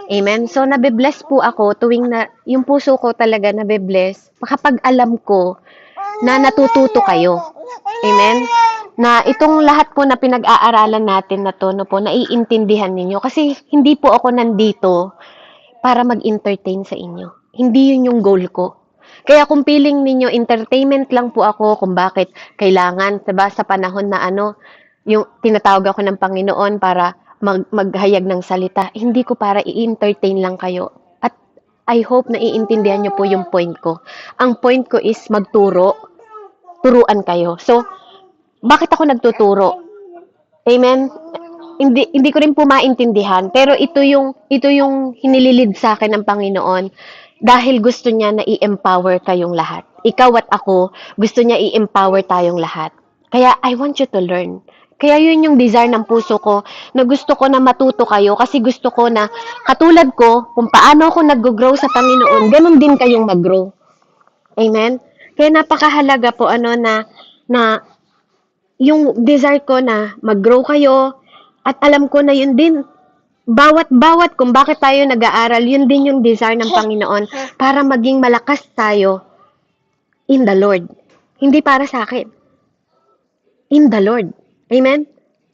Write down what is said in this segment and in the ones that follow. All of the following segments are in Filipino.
Amen? So, nabe-bless po ako tuwing na, yung puso ko talaga nabe-bless kapag alam ko na natututo kayo. Amen? Na itong lahat po na pinag-aaralan natin na to, no po, naiintindihan ninyo. Kasi hindi po ako nandito para mag-entertain sa inyo. Hindi yun yung goal ko. Kaya kung feeling ninyo, entertainment lang po ako kung bakit kailangan, diba, sa panahon na yung tinatawag ako ng Panginoon para maghayag ng salita, hindi ko para i-entertain lang kayo. At I hope na iintindihan nyo po yung point ko. Ang point ko is magturo, turuan kayo. So, bakit ako nagtuturo? Amen? Hindi ko rin po maintindihan, pero ito yung hinililid sa akin ng Panginoon dahil gusto niya na i-empower kayong lahat. Ikaw at ako, gusto niya i-empower tayong lahat. Kaya I want you to learn. Kaya yun yung desire ng puso ko, na gusto ko na matuto kayo kasi gusto ko na katulad ko, kung paano ako nag-grow sa Panginoon, ganun din kayong mag-grow. Amen? Kaya napakahalaga po na yung desire ko na mag-grow kayo at alam ko na yun din bawat kung bakit tayo nag-aaral, yun din yung desire ng Panginoon para maging malakas tayo in the Lord. Hindi para sa akin. In the Lord. Amen?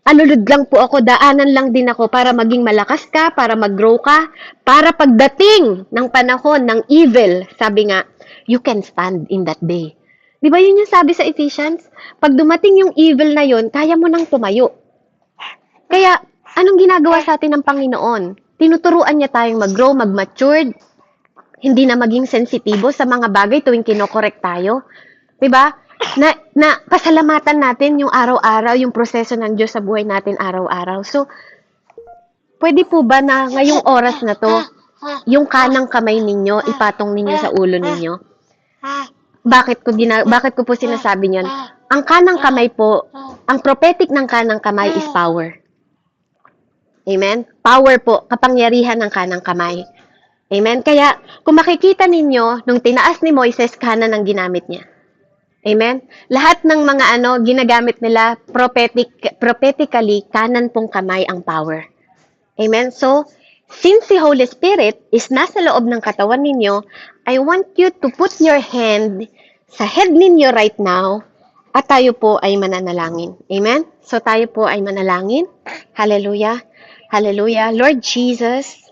Alulod lang po ako, daanan lang din ako para maging malakas ka, para mag-grow ka, para pagdating ng panahon ng evil, sabi nga, you can stand in that day. Di ba yun yung sabi sa Ephesians? Pag dumating yung evil na yun, kaya mo nang tumayo. Kaya, anong ginagawa sa atin ng Panginoon? Tinuturuan niya tayong mag-grow, mag-matured, hindi na maging sensitibo sa mga bagay tuwing kinokorek tayo. Diba? Na pasalamatan natin yung araw-araw, yung proseso ng Diyos sa buhay natin araw-araw. So, pwede po ba na ngayong oras na to, yung kanang kamay ninyo, ipatong ninyo sa ulo ninyo? Bakit ko po sinasabi niyan? Ang kanang kamay po, ang prophetic ng kanang kamay is power. Amen? Power po, kapangyarihan ng kanang kamay. Amen? Kaya, kung makikita ninyo, nung tinaas ni Moises, kanan ang ginamit niya. Amen? Lahat ng mga ginagamit nila, prophetically, kanan pong kamay ang power. Amen? So, since the Holy Spirit is nasa loob ng katawan ninyo, I want you to put your hand sa head ninyo right now, at tayo po ay mananalangin. Amen? So, tayo po ay manalangin. Hallelujah. Hallelujah. Lord Jesus,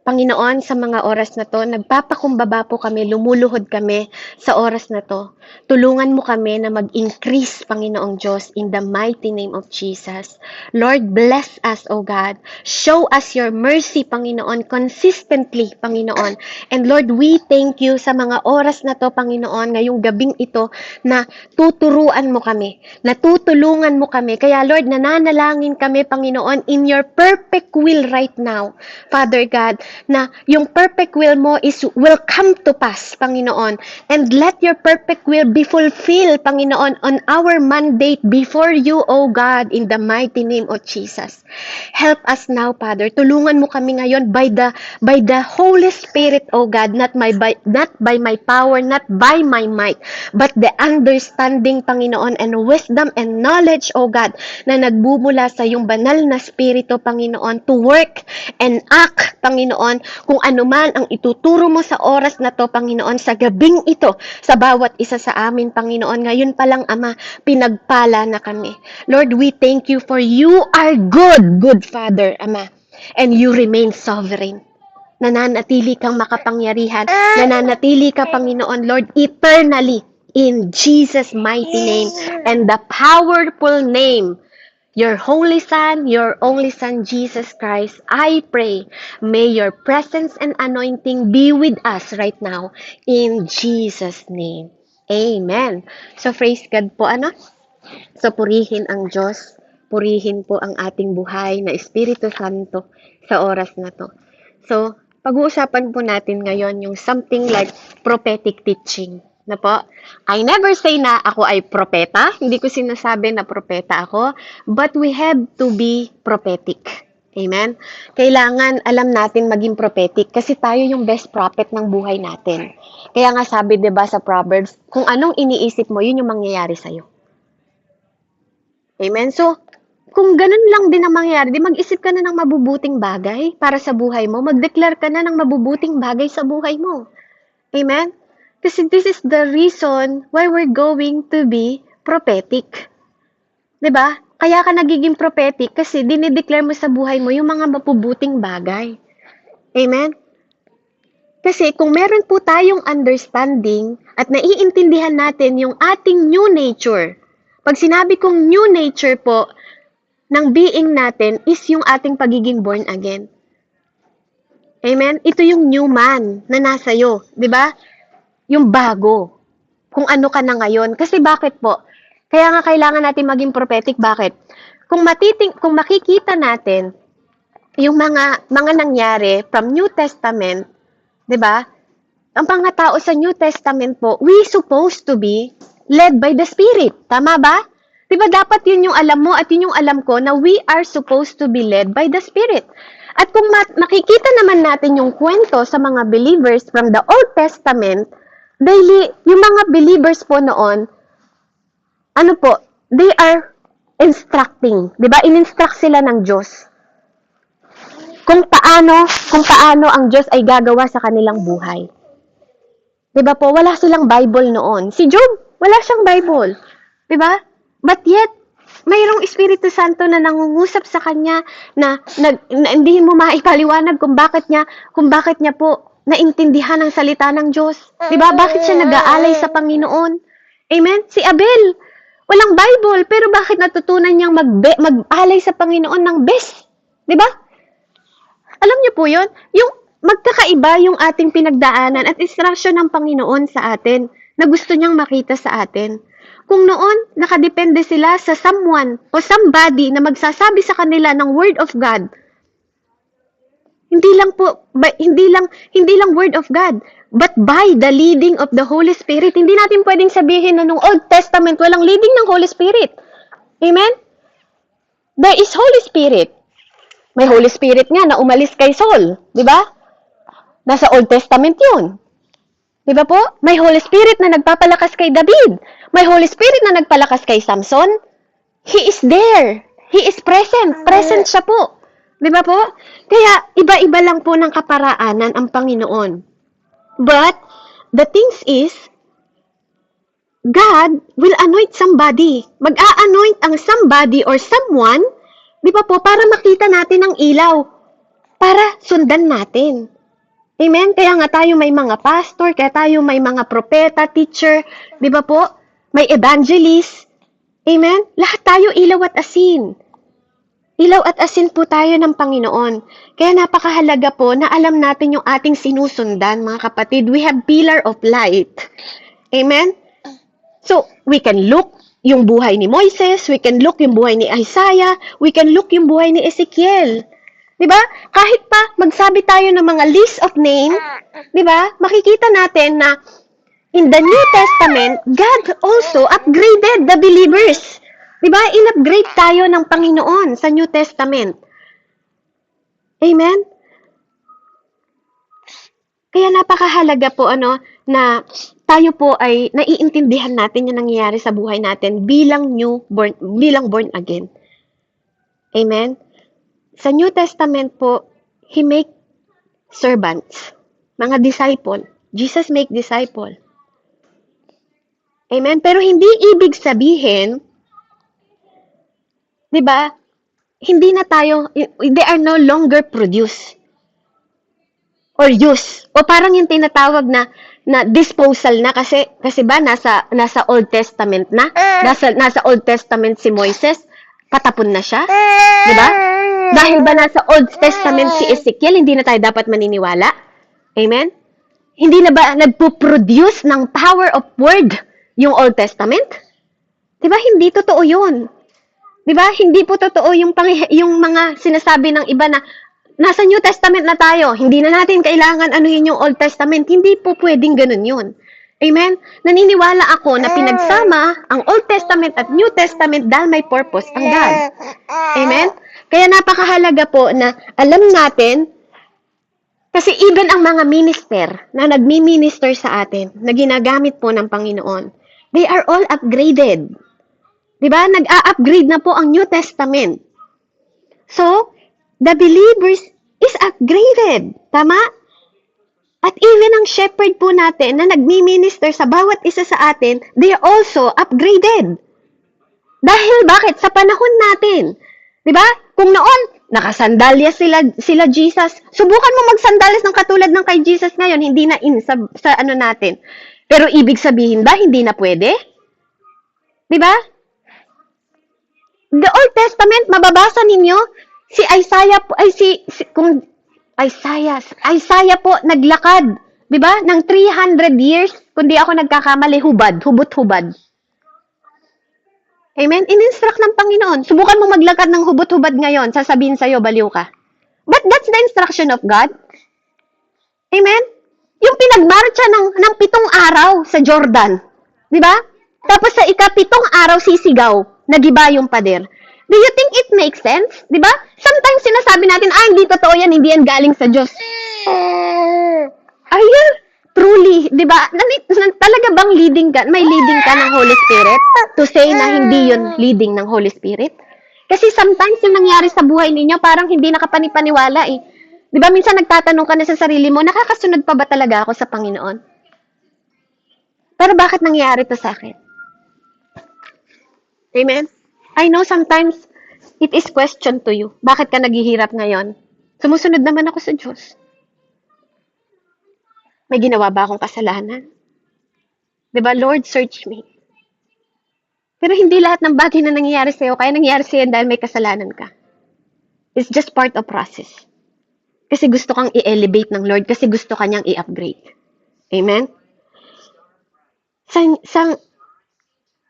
Panginoon, sa mga oras na to, nagpapakumbaba po kami, lumuluhod kami sa oras na to. Tulungan mo kami na mag-increase, Panginoong Diyos, in the mighty name of Jesus. Lord, bless us, O God. Show us your mercy, Panginoon, consistently, Panginoon. And Lord, we thank you sa mga oras na to, Panginoon, ngayong gabing ito, na tuturuan mo kami, na tutulungan mo kami. Kaya Lord, nananalangin kami, Panginoon, in your perfect will right now, Father God, na yung perfect will mo will come to pass, Panginoon. And let your perfect will be fulfilled, Panginoon, on our mandate before you, O God, in the mighty name of Jesus. Help us now, Father. Tulungan mo kami ngayon by the Holy Spirit, O God, not by my power, not by my might, but the understanding, Panginoon, and wisdom and knowledge, O God, na nagbubula sa iyong banal na Spirito, Panginoon, to work and act, Panginoon, kung ano man ang ituturo mo sa oras na to, Panginoon, sa gabing ito, sa bawat isa sa amin, Panginoon. Ngayon pa lang, Ama, pinagpala na kami. Lord, we thank you for you are good Father, Ama, and you remain sovereign. Nananatili kang makapangyarihan, nananatili ka, Panginoon, Lord, eternally, in Jesus' mighty name, and the powerful name, your Holy Son, your only Son, Jesus Christ, I pray, may your presence and anointing be with us right now, in Jesus' name. Amen. So, praise God po, So, purihin ang Diyos, purihin po ang ating buhay na Espiritu Santo sa oras na to. So, pag-uusapan po natin ngayon yung something like prophetic teaching. Na po, I never say na ako ay propeta. Hindi ko sinasabi na propeta ako. But we have to be prophetic. Amen? Kailangan alam natin maging prophetic kasi tayo yung best prophet ng buhay natin. Kaya nga sabi, 'di ba, sa Proverbs, kung anong iniisip mo, yun yung mangyayari sa'yo. Amen? So, kung ganun lang din ang mangyayari, di mag-isip ka na ng mabubuting bagay para sa buhay mo. Mag-declare ka na ng mabubuting bagay sa buhay mo. Amen? Kasi this is the reason why we're going to be prophetic. 'Di ba? Kaya ka nagiging prophetic kasi dinideclare mo sa buhay mo yung mga mabubuting bagay. Amen? Kasi kung meron po tayong understanding at naiintindihan natin yung ating new nature, pag sinabi kong new nature po ng being natin is yung ating pagiging born again. Amen? Ito yung new man na nasa iyo, 'di ba? Yung bago. Kung ano ka na ngayon. Kasi bakit po? Kaya nga kailangan natin maging prophetic. Bakit? Kung makikita natin yung mga nangyari from New Testament, 'di ba? Ang mga tao sa New Testament po, we supposed to be led by the Spirit. Tama ba? 'Di ba dapat yun yung alam mo at yun yung alam ko na we are supposed to be led by the Spirit. At kung makikita naman natin yung kwento sa mga believers from the Old Testament, daily, yung mga believers po noon, ano po, they are instructing. 'Di ba? In-instruct sila ng Diyos kung paano ang Diyos ay gagawa sa kanilang buhay. 'Di ba po? Wala silang Bible noon. Si Job, wala siyang Bible. 'Di ba? But yet, mayroong Espiritu Santo na nangungusap sa kanya na hindi mo maipaliwanag kung bakit niya po naintindihan ang salita ng Diyos. 'Di ba? Bakit siya nag-aalay sa Panginoon? Amen? Si Abel, walang Bible, pero bakit natutunan niyang mag-alay sa Panginoon ng best? 'Di ba? Alam niyo po 'yon? Yung magkakaiba yung ating pinagdaanan at instruction ng Panginoon sa atin na gusto niyang makita sa atin. Kung noon, nakadepende sila sa someone o somebody na magsasabi sa kanila ng Word of God, hindi lang Word of God, but by the leading of the Holy Spirit. Hindi natin pwedeng sabihin na nung Old Testament walang leading ng Holy Spirit. Amen? There is Holy Spirit. May Holy Spirit nga na umalis kay Saul, di ba? Nasa Old Testament yun. Di ba po? May Holy Spirit na nagpapalakas kay David. May Holy Spirit na nagpalakas kay Samson. He is there. He is present. Present siya po. Di ba po? Kaya iba-iba lang po ng kaparaanan ang Panginoon. But, the things is, God will anoint somebody. Mag-a-anoint ang somebody or someone, di ba po, para makita natin ang ilaw. Para sundan natin. Amen? Kaya nga tayo may mga pastor, kaya tayo may mga propeta, teacher, di ba po? May evangelist. Amen? Lahat tayo ilaw at asin. Ilaw at asin po tayo ng Panginoon. Kaya napakahalaga po na alam natin yung ating sinusundan, mga kapatid. We have pillar of light. Amen? So, we can look yung buhay ni Moises, we can look yung buhay ni Isaiah, we can look yung buhay ni Ezekiel. 'Di ba? Kahit pa magsabi tayo ng mga list of name, 'di ba? Makikita natin na in the New Testament, God also upgraded the believers. 'Di ba? In-upgrade tayo ng Panginoon sa New Testament. Amen? Kaya napakahalaga po na tayo po ay naiintindihan natin yung nangyayari sa buhay natin bilang born again. Amen? Sa New Testament po, He make servants, mga disciple. Jesus make disciple. Amen? Pero hindi ibig sabihin, di ba, they are no longer produced or use. O parang yung tinatawag na disposal na kasi ba nasa Old Testament na. Nasa Old Testament si Moises, patapon na siya. 'Di ba? Dahil ba nasa Old Testament si Ezekiel, hindi na tayo dapat maniniwala? Amen? Hindi na ba nagpo-produce ng power of word yung Old Testament? 'Di ba hindi totoo 'yun? 'Di ba? Hindi po totoo yung mga sinasabi ng iba na nasa New Testament na tayo, hindi na natin kailangan anuhin yung Old Testament. Hindi po pwedeng ganun yun. Amen? Naniniwala ako na pinagsama ang Old Testament at New Testament dahil may purpose ang God. Amen? Kaya napakahalaga po na alam natin, kasi even ang mga minister na nagmi-minister sa atin, na ginagamit po ng Panginoon, they are all upgraded. 'Di ba? Nag-a-upgrade na po ang New Testament. So, the believers is upgraded. Tama? At even ang shepherd po natin na nagmi-minister sa bawat isa sa atin, they are also upgraded. Dahil bakit? Sa panahon natin. 'Di ba? Kung noon, nakasandalya sila Jesus. Subukan mo magsandalyas ng katulad ng kay Jesus ngayon, hindi na sa ano natin. Pero ibig sabihin ba hindi na pwede? 'Di ba? The Old Testament, mababasa ninyo, si Isaiah po, ay kung Isaiah po naglakad, 'di ba? Ng 300 years, kundi ako nagkakamali, hubot-hubad. Amen? In-instruct ng Panginoon. Subukan mo maglakad ng hubot-hubad ngayon, sasabihin sa'yo, baliw ka. But that's the instruction of God. Amen? Yung pinagmarcha ng 7 araw sa Jordan. Di ba? Tapos sa ika-7 araw sisigaw, nagiba yung pader. Do you think it makes sense? Di ba? Sometimes sinasabi natin, hindi totoo yan, hindi yan galing sa Diyos. Are you truly, di ba? Talaga bang leading ka, may leading ka ng Holy Spirit to say na hindi yun leading ng Holy Spirit? Kasi sometimes yung nangyari sa buhay ninyo, parang hindi nakapanipaniwala eh. Di ba minsan nagtatanong ka na sa sarili mo, nakakasunod pa ba talaga ako sa Panginoon? Pero bakit nangyari to sa akin? Amen? I know sometimes it is question to you. Bakit ka naghihirap ngayon? Sumusunod naman ako sa Diyos. May ginawa ba akong kasalanan? Diba, Lord, search me. Pero hindi lahat ng bagay na nangyayari sa'yo, kaya nangyayari sa'yo dahil may kasalanan ka. It's just part of process. Kasi gusto kang i-elevate ng Lord, kasi gusto kanyang i-upgrade. Amen?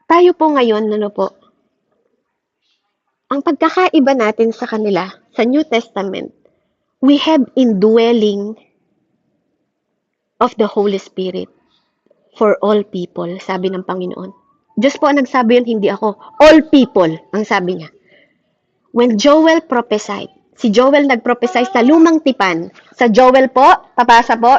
Tayo po ngayon, ang pagkakaiba natin sa kanila, sa New Testament, we have indwelling of the Holy Spirit for all people, sabi ng Panginoon. Diyos po ang nagsabi yun, hindi ako. All people, ang sabi niya. When Joel prophesied, si Joel nagprophesy sa lumang tipan. Sa Joel po, papasa po,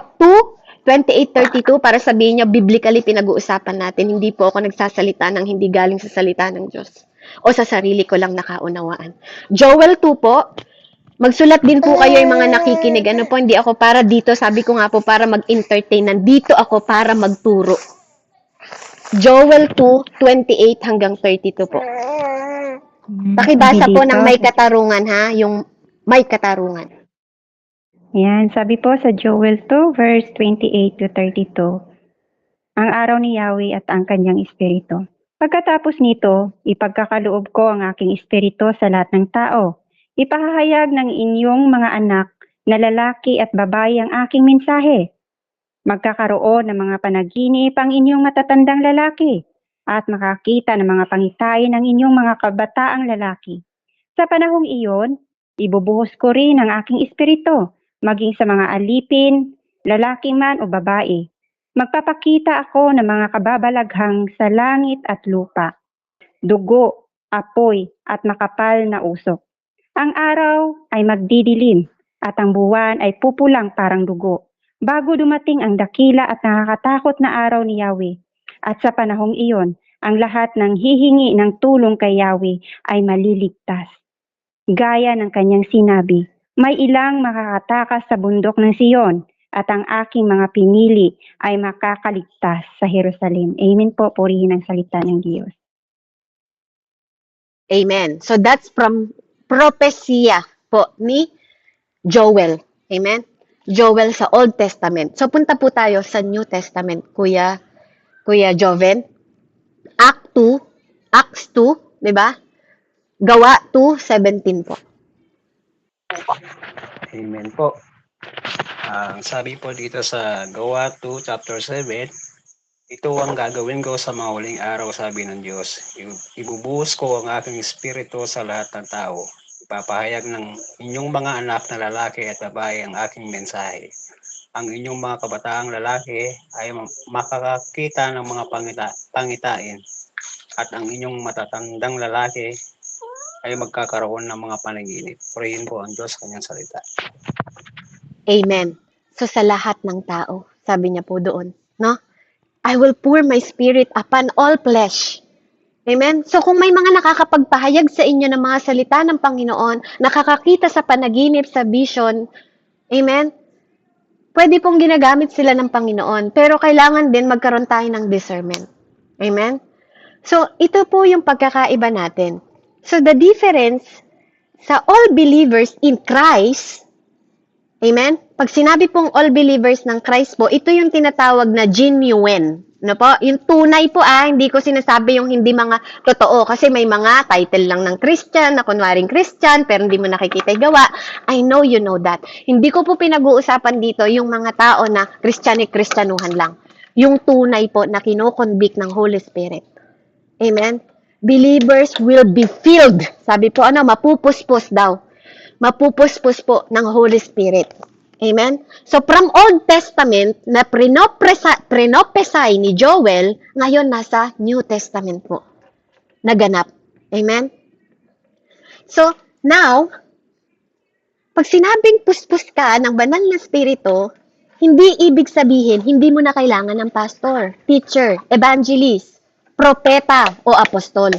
2:28-32, para sabihin niyo, biblically pinag-uusapan natin. Hindi po ako nagsasalita ng hindi galing sa salita ng Diyos. O sa sarili ko lang nakaunawaan. Joel 2 po, magsulat din po kayo yung mga nakikinig. Ano po, hindi ako para dito, sabi ko nga po, para mag-entertain. Nandito ako para magturo. Joel 2:28 hanggang 32 po. Pakibasa po ng may katarungan ha, yung may katarungan. Yan, sabi po sa Joel 2 verse 28-32, ang araw ni Yahweh at ang kanyang espiritu. Pagkatapos nito, ipagkakaloob ko ang aking espiritu sa lahat ng tao. Ipahahayag ng inyong mga anak na lalaki at babae ang aking mensahe. Magkakaroon ng mga panaginip ang inyong matatandang lalaki at makakita ng mga pangitain ang inyong mga kabataang lalaki. Sa panahong iyon, ibubuhos ko rin ang aking espiritu, maging sa mga alipin, lalaki man o babae. Magpapakita ako ng mga kababalaghang sa langit at lupa, dugo, apoy at makapal na usok. Ang araw ay magdidilim at ang buwan ay pupulang parang dugo, bago dumating ang dakila at nakakatakot na araw ni Yahweh. At sa panahong iyon, ang lahat ng hihingi ng tulong kay Yahweh ay maliligtas. Gaya ng kanyang sinabi, may ilang makakatakas sa bundok ng Siyon at ang aking mga pinili ay makakaligtas sa Jerusalem. Amen po, purihin ang salita ng Diyos. Amen. So that's from propesya po ni Joel. Amen? Joel sa Old Testament. So punta po tayo sa New Testament, Kuya Joven. Acts 2, di ba? Gawa 2:17 po. Amen po. Ang sabi po dito sa Gawa 2 chapter 7, ito ang gagawin ko sa mga huling araw, sabi ng Diyos. Ibubuhos ko ang aking espiritu sa lahat ng tao. Ipapahayag ng inyong mga anak na lalaki at babae ang aking mensahe. Ang inyong mga kabataang lalaki ay makakakita ng mga pangitain at ang inyong matatandang lalaki ay magkakaroon ng mga panaginip. Purihin po ang Diyos kanyang salita. Amen. So sa lahat ng tao, sabi niya po doon, no? I will pour my spirit upon all flesh. Amen? So kung may mga nakakapagpahayag sa inyo ng mga salita ng Panginoon, nakakakita sa panaginip, sa vision, amen? Pwede pong ginagamit sila ng Panginoon, pero kailangan din magkaroon tayo ng discernment. Amen? So ito po yung pagkakaiba natin. So the difference sa all believers in Christ, amen? Pag sinabi pong all believers ng Christ po, ito yung tinatawag na genuine. No po? Yung tunay po hindi ko sinasabi yung hindi mga totoo kasi may mga title lang ng Christian, na kunwaring Christian, pero hindi mo nakikita yung gawa. I know you know that. Hindi ko po pinag-uusapan dito yung mga tao na Kristyanuhan lang. Yung tunay po na kinoconvict ng Holy Spirit. Amen? Believers will be filled. Sabi po, mapupuspos daw. Mapupuspos po ng Holy Spirit. Amen? So, from Old Testament, na prenopesay ni Joel, ngayon nasa New Testament po. Naganap. Amen? So, now, pag sinabing puspos ka ng banal na spirito, hindi ibig sabihin, hindi mo na kailangan ng pastor, teacher, evangelist, propeta, o apostol.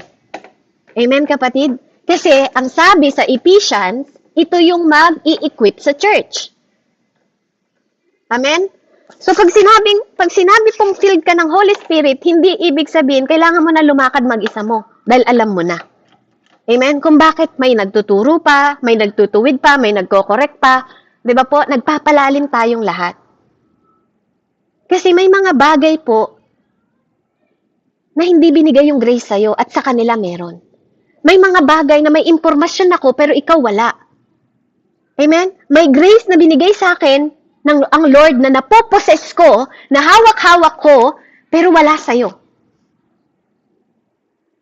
Amen, kapatid? Kasi, ang sabi sa Ephesians, ito yung mag-i-equip sa church. Amen? So, pag sinabi pong filled ka ng Holy Spirit, hindi ibig sabihin, kailangan mo na lumakad mag-isa mo. Dahil alam mo na. Amen? Kung bakit may nagtuturo pa, may nagtutuwid pa, may nagko-correct pa. Di ba po? Nagpapalalim tayong lahat. Kasi may mga bagay po na hindi binigay yung grace sa'yo at sa kanila meron. May mga bagay na may impormasyon ako pero ikaw wala. Amen? May grace na binigay sa akin ang Lord na napoposes ko, na hawak-hawak ko, pero wala sa'yo.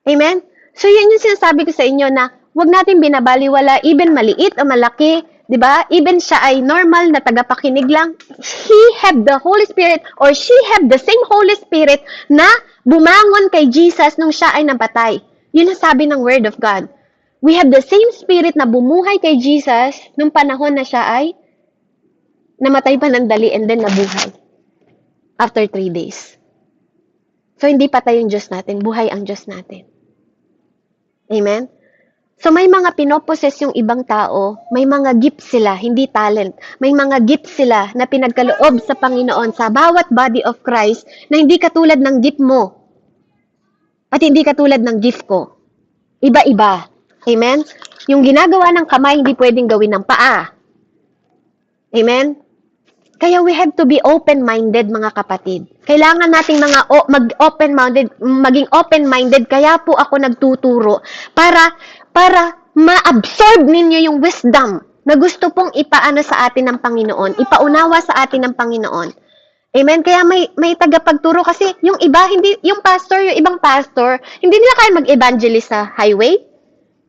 Amen? So, yan yung sinasabi ko sa inyo na huwag natin binabaliwala, even maliit o malaki, di ba? Even siya ay normal na tagapakinig lang. He have the Holy Spirit or she have the same Holy Spirit na bumangon kay Jesus nung siya ay nabatay. Yun ang sabi ng Word of God. We have the same Spirit na bumuhay kay Jesus nung panahon na siya ay namatay pa ng dali and then nabuhay. After 3 days. So, hindi patay yung Diyos natin. Buhay ang Diyos natin. Amen? So, may mga pinoposes yung ibang tao. May mga gifts sila, hindi talent. May mga gifts sila na pinagkaloob sa Panginoon sa bawat body of Christ na hindi katulad ng gift mo. At hindi katulad ng gift ko. Iba-iba. Amen? Yung ginagawa ng kamay, hindi pwedeng gawin ng paa. Amen? Kaya we have to be open-minded, mga kapatid. Kailangan nating maging open-minded. Kaya po ako nagtuturo para ma-absorb ninyo yung wisdom na gusto pong ipaano sa atin ng Panginoon, ipaunawa sa atin ng Panginoon. Amen? Kaya may tagapagturo kasi yung iba, yung ibang pastor, hindi nila kaya mag-evangelist sa highway.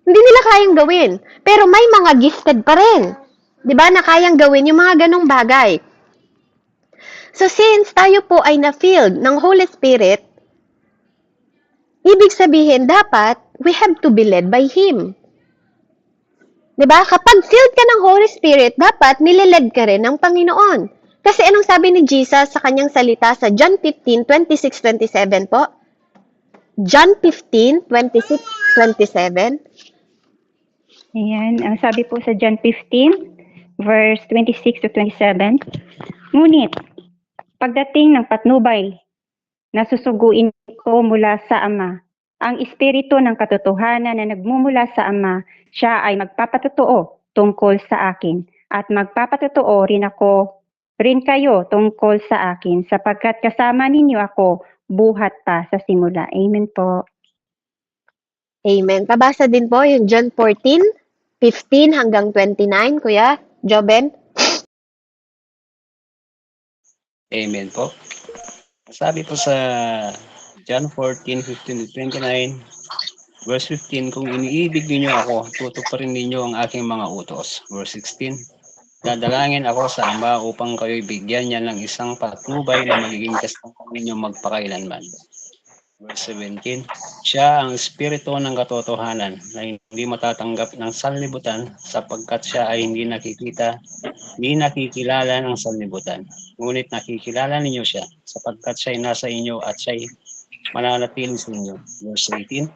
Hindi nila kayang gawin. Pero may mga gifted pa rin. 'Di ba? Na kayang gawin yung mga ganong bagay. So, since tayo po ay na-filled ng Holy Spirit, ibig sabihin, dapat, we have to be led by Him. Diba? Kapag filled ka ng Holy Spirit, dapat nililed ka rin ng Panginoon. Kasi anong sabi ni Jesus sa kanyang salita sa John 15, 26, 27 po? John 15, 26, 27. Ayan, ang sabi po sa John 15, verse 26 to 27, ngunit, pagdating ng patnubay, nasusuguin ko mula sa Ama. Ang Espiritu ng katotohanan na nagmumula sa Ama, siya ay magpapatotoo tungkol sa akin. At magpapatotoo rin kayo tungkol sa akin, sapagkat kasama ninyo ako buhat pa sa simula. Amen po. Amen. Pabasa din po yung John 14, 15 hanggang 29, Kuya Joben. Amen po. Sabi po sa John 14, 15 to 29, verse 15, kung iniibig ninyo ako, tutuparin ninyo ang aking mga utos. Verse 16, dadalangin ako sa Ama upang kayo'y bigyan niya ng isang patnubay na magiging kasama ninyo magpakailanman. Verse 17, siya ang Espiritu ng katotohanan na hindi matatanggap ng sanlibutan sapagkat siya ay hindi nakikilala ng sanlibutan. Ngunit nakikilala ninyo siya sapagkat siya ay nasa inyo at siya ay mananatili sa inyo. Verse 18,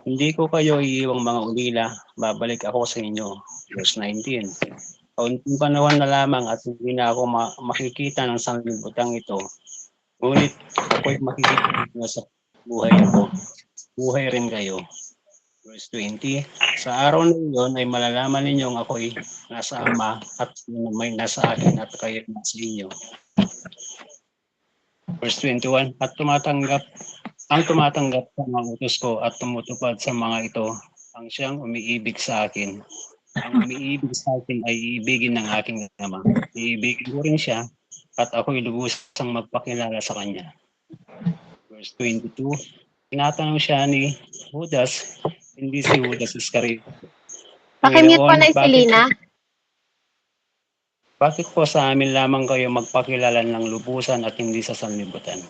hindi ko kayo iiwang mga ulila, babalik ako sa inyo. Verse 19, kaunting panahon na lamang at hindi na ako makikita ng sanlibutan ito. Ngunit ako'y makikita sa buhay ko. Buhay rin kayo. Verse 20, sa araw na iyon ay malalaman ninyong ako'y nasa Ama at may nasa akin at kayo nasa inyo. Verse 21, at tumatanggap sa mga utos ko at tumutupad sa mga ito, ang siyang umiibig sa akin. Ang umiibig sa akin ay iibigin ng aking Ama. Iibigin ko rin siya at ako'y lubusang magpakilala sa kanya. Verse 22, tinatanong siya ni Judas, hindi si Judas Iscariot. Pakimute po Panginoon, na si Lina. Bakit po sa amin lamang kayo magpakilala ng lubusan at hindi sa sanlibutan?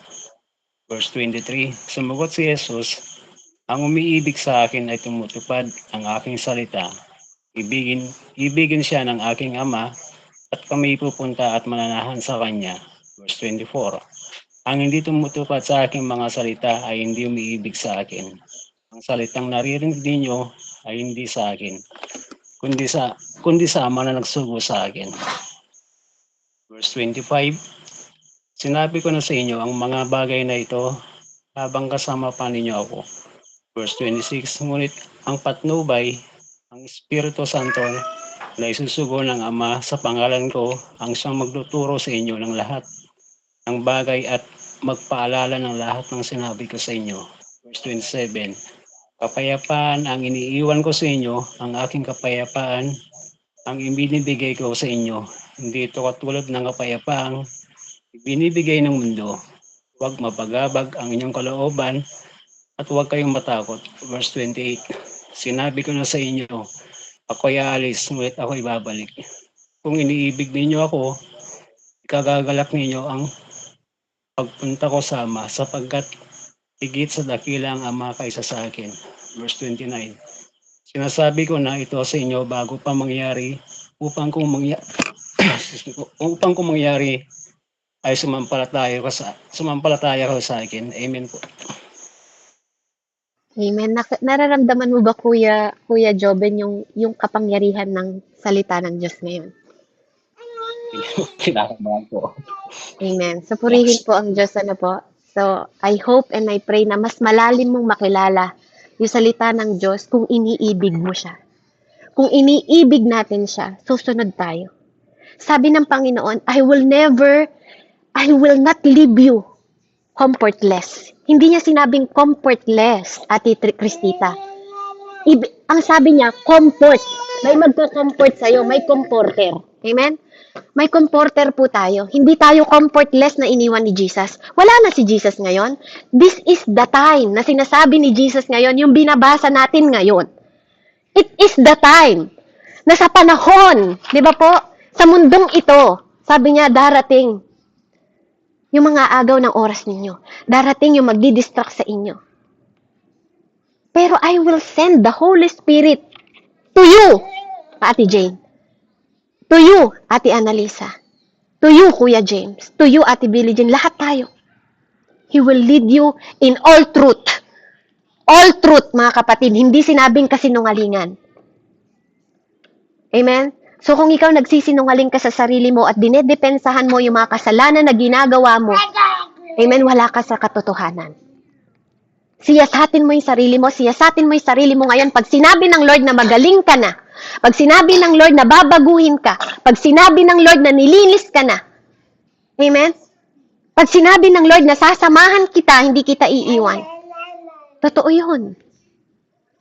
Verse 23, sumagot si Jesus, ang umiibig sa akin ay tumutupad ang aking salita. Ibigin siya ng aking Ama at kami pupunta at mananahan sa kanya. Verse 24, ang hindi tumutupad sa aking mga salita ay hindi umiibig sa akin. Ang salitang naririnig ninyo ay hindi sa akin, kundi sa Ama na nagsugo sa akin. Verse 25, sinabi ko na sa inyo ang mga bagay na ito habang kasama pa ninyo ako. Verse 26, ngunit ang patnubay, ang Espiritu Santo na isusugo ng Ama sa pangalan ko, ang siyang magtuturo sa inyo ng lahat ng bagay at magpaalala ng lahat ng sinabi ko sa inyo. Verse 27, kapayapaan ang iniiwan ko sa inyo, ang aking kapayapaan ang ibinibigay ko sa inyo. Hindi ito katulad ng kapayapaang ibinibigay ng mundo. Huwag mapagabag ang inyong kalooban at huwag kayong matakot. Verse 28, sinabi ko na sa inyo, ako'y aalis, ngunit ako'y babalik. Kung iniibig ninyo ako, ikagagalak ninyo ang pagpunta ko sa Ama, sapagkat higit sa dakila ang Ama kaysa sa akin. Verse 29, sinasabi ko na ito sa inyo bago pa mangyari, upang kung mangyari ay sumampalataya ko sa akin. Amen po. Amen. Nararamdaman mo ba, Kuya Joben, yung kapangyarihan ng salita ng Diyos ngayon? Kinakabahan po. Amen. So, purihin po ang Diyos, ano po. So, I hope and I pray na mas malalim mong makilala yung salita ng Diyos kung iniibig mo siya. Kung iniibig natin siya, susunod tayo. Sabi ng Panginoon, I will not leave you comfortless. Hindi niya sinabing comfortless, Ate Cristita. Ang sabi niya, comfort. May magko-comfort sa'yo, may comforter. Amen? May comforter po tayo. Hindi tayo comfortless na iniwan ni Jesus. Wala na si Jesus ngayon. This is the time na sinasabi ni Jesus ngayon, yung binabasa natin ngayon. It is the time na sa panahon, di ba po, sa mundong ito, sabi niya, darating yung mga agaw ng oras ninyo. Darating yung magdi-distract sa inyo. Pero I will send the Holy Spirit to you, Ate Jane. To you, Ate Annalisa. To you, Kuya James. To you, Ate Billie Jean. Lahat tayo. He will lead you in all truth. All truth, mga kapatid. Hindi sinabing kasinungalingan. Amen? So kung ikaw nagsisinungaling ka sa sarili mo at dinedepensahan mo yung mga kasalanan na ginagawa mo, amen, wala ka sa katotohanan. Siyasatin mo yung sarili mo, siyasatin mo yung sarili mo ngayon. Pag sinabi ng Lord na magaling ka na, pag sinabi ng Lord na babaguhin ka, pag sinabi ng Lord na nilinis ka na, amen? Pag sinabi ng Lord na sasamahan kita, hindi kita iiwan. Totoo yun.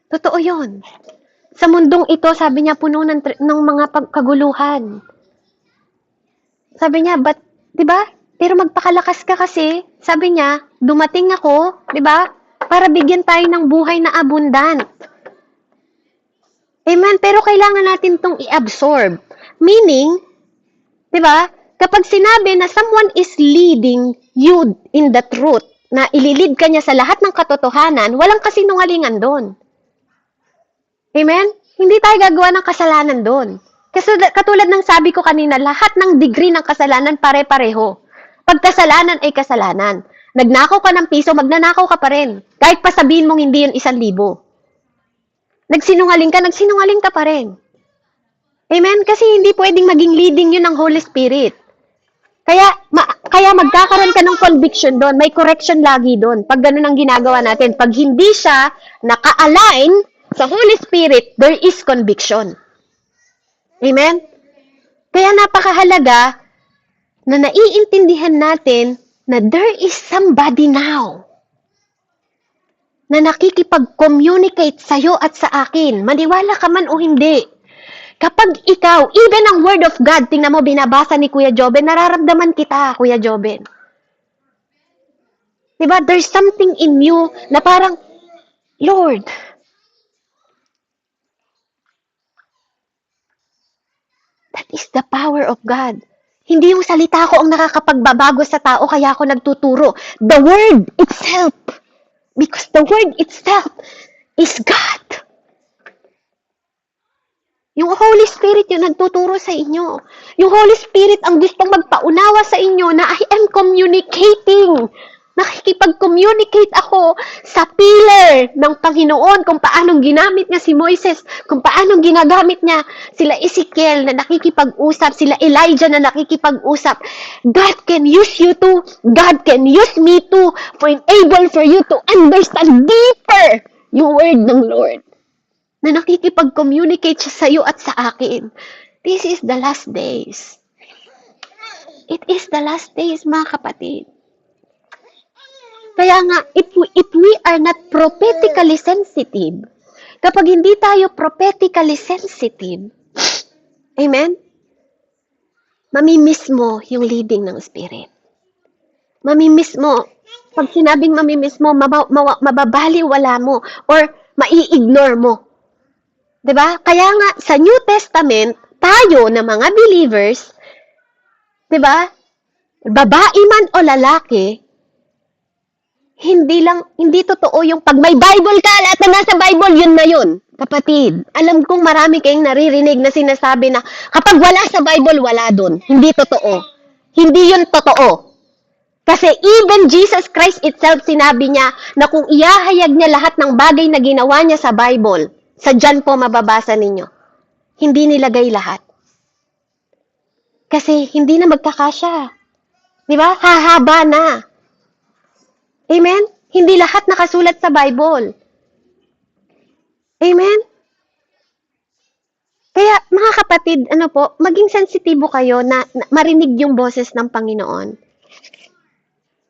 Totoo yun. Sa mundong ito, sabi niya, puno ng mga kaguluhan. Sabi niya, di ba? Pero magpakalakas ka kasi. Sabi niya, dumating ako, di ba? Para bigyan tayo ng buhay na abundant. Amen? Pero kailangan natin itong i-absorb. Meaning, di ba? Kapag sinabi na someone is leading you in the truth, na ililid ka niya sa lahat ng katotohanan, walang kasinungalingan doon. Amen? Hindi tayo gagawa ng kasalanan doon. Kasi katulad ng sabi ko kanina, lahat ng degree ng kasalanan pare-pareho. Pag kasalanan ay kasalanan. Nagnakaw ka ng piso, magnanakaw ka pa rin. Kahit pa sabihin mong hindi yun 1,000. Nagsinungaling ka pa rin. Amen? Kasi hindi pwedeng maging leading yun ng Holy Spirit. Kaya magkakaroon ka ng conviction doon. May correction lagi doon. Pag ganun ang ginagawa natin. Pag hindi siya naka-align sa Holy Spirit, there is conviction. Amen? Kaya napakahalaga na naiintindihan natin na there is somebody now na nakikipag-communicate sa'yo at sa akin. Maniwala ka man o hindi. Kapag ikaw, even ang Word of God, tingnan mo, binabasa ni Kuya Joben, nararamdaman kita, Kuya Joben. Diba? There's something in you na parang, Lord, that is the power of God. Hindi yung salita ko ang nakakapagbabago sa tao, kaya ako nagtuturo. The Word itself. Because the Word itself is God. Yung Holy Spirit yung nagtuturo sa inyo. Yung Holy Spirit ang gustong magpaunawa sa inyo na I am communicating. Nakikipag-communicate ako sa pillar ng Panginoon kung paanong ginamit niya si Moises, kung paanong ginagamit niya sila Ezekiel na nakikipag-usap, sila Elijah na nakikipag-usap. God can use you too. God can use me too for enable for you to understand deeper yung word ng Lord. Na nakikipag-communicate siya sa iyo at sa akin. This is the last days. It is the last days, mga kapatid. Kaya nga, if we are not prophetically sensitive, kapag hindi tayo prophetically sensitive, amen? Mamimiss mo yung leading ng Spirit. Mamimiss mo. Pag sinabing mamimiss mo, mababaliwala mo or mai-ignore mo. 'Di ba? Kaya nga sa New Testament, tayo na mga believers, 'di ba? Babae man o lalaki, hindi totoo yung pag may Bible ka, lahat na nasa Bible, yun na yun. Kapatid, alam kong marami kayong naririnig na sinasabi na kapag wala sa Bible, wala dun. Hindi totoo. Hindi yun totoo. Kasi even Jesus Christ itself, sinabi niya na kung iahayag niya lahat ng bagay na ginawa niya sa Bible, sa John po mababasa ninyo, hindi nilagay lahat. Kasi hindi na magkakasya. Di ba? Hahaba na. Amen? Hindi lahat nakasulat sa Bible. Amen? Kaya, mga kapatid, maging sensitibo kayo na marinig yung boses ng Panginoon.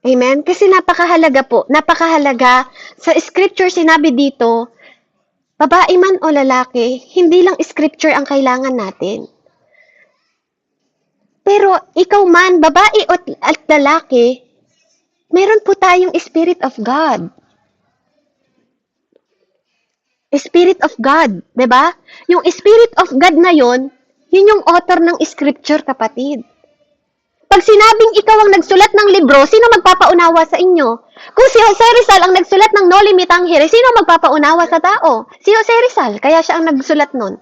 Amen? Kasi napakahalaga. Sa scripture sinabi dito, babae man o lalaki, hindi lang scripture ang kailangan natin. Pero ikaw man, babae at lalaki, meron po tayong Spirit of God. Spirit of God, 'di ba? Yung Spirit of God na yun yung author ng scripture, kapatid. Pag sinabing ikaw ang nagsulat ng libro, sino magpapaunawa sa inyo? Kung si Jose Rizal ang nagsulat ng No Limit ang Hiri, sino magpapaunawa sa tao? Si Jose Rizal, kaya siya ang nagsulat nun.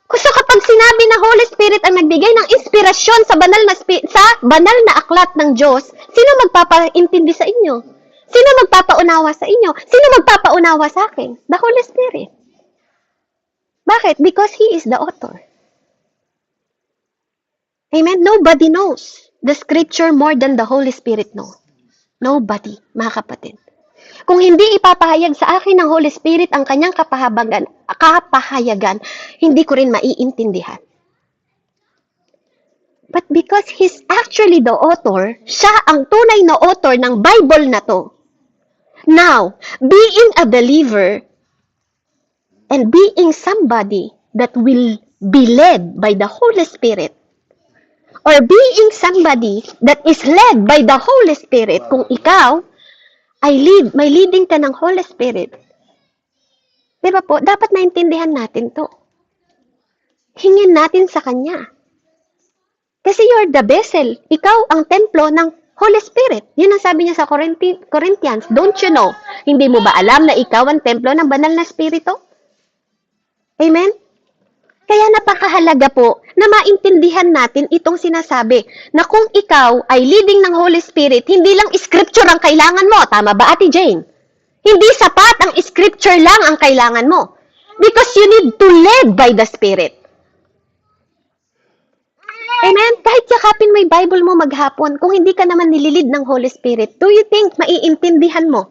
So kapag sinabi na Holy Spirit ang nagbigay ng inspirasyon sa banal na aklat ng Diyos, sino magpapaintindi sa inyo? Sino magpapaunawa sa inyo? Sino magpapaunawa sa akin? The Holy Spirit. Bakit? Because He is the author. Amen? Nobody knows the scripture more than the Holy Spirit knows. Nobody, mga kapatid. Kung hindi ipapahayag sa akin ng Holy Spirit ang kanyang kapahayagan, hindi ko rin maiintindihan. But because He's actually the author, siya ang tunay na author ng Bible na to. Now, being a believer and being somebody that will be led by the Holy Spirit, or being somebody that is led by the Holy Spirit, kung ikaw ay may leading ka ng Holy Spirit, di ba po, dapat naintindihan natin to. Hingin natin sa Kanya. Kasi you're the vessel. Ikaw ang templo ng Holy Spirit. Yun ang sabi niya sa Corinthians. Don't you know? Hindi mo ba alam na ikaw ang templo ng banal na Espiritu? Amen? Kaya napakahalaga po na maintindihan natin itong sinasabi na kung ikaw ay leading ng Holy Spirit, hindi lang scripture ang kailangan mo. Tama ba, Ate Jane? Hindi sapat ang scripture lang ang kailangan mo. Because you need to lead by the Spirit. Amen? Kahit yakapin mo yung Bible mo maghapon, kung hindi ka naman nililid ng Holy Spirit, do you think maiintindihan mo?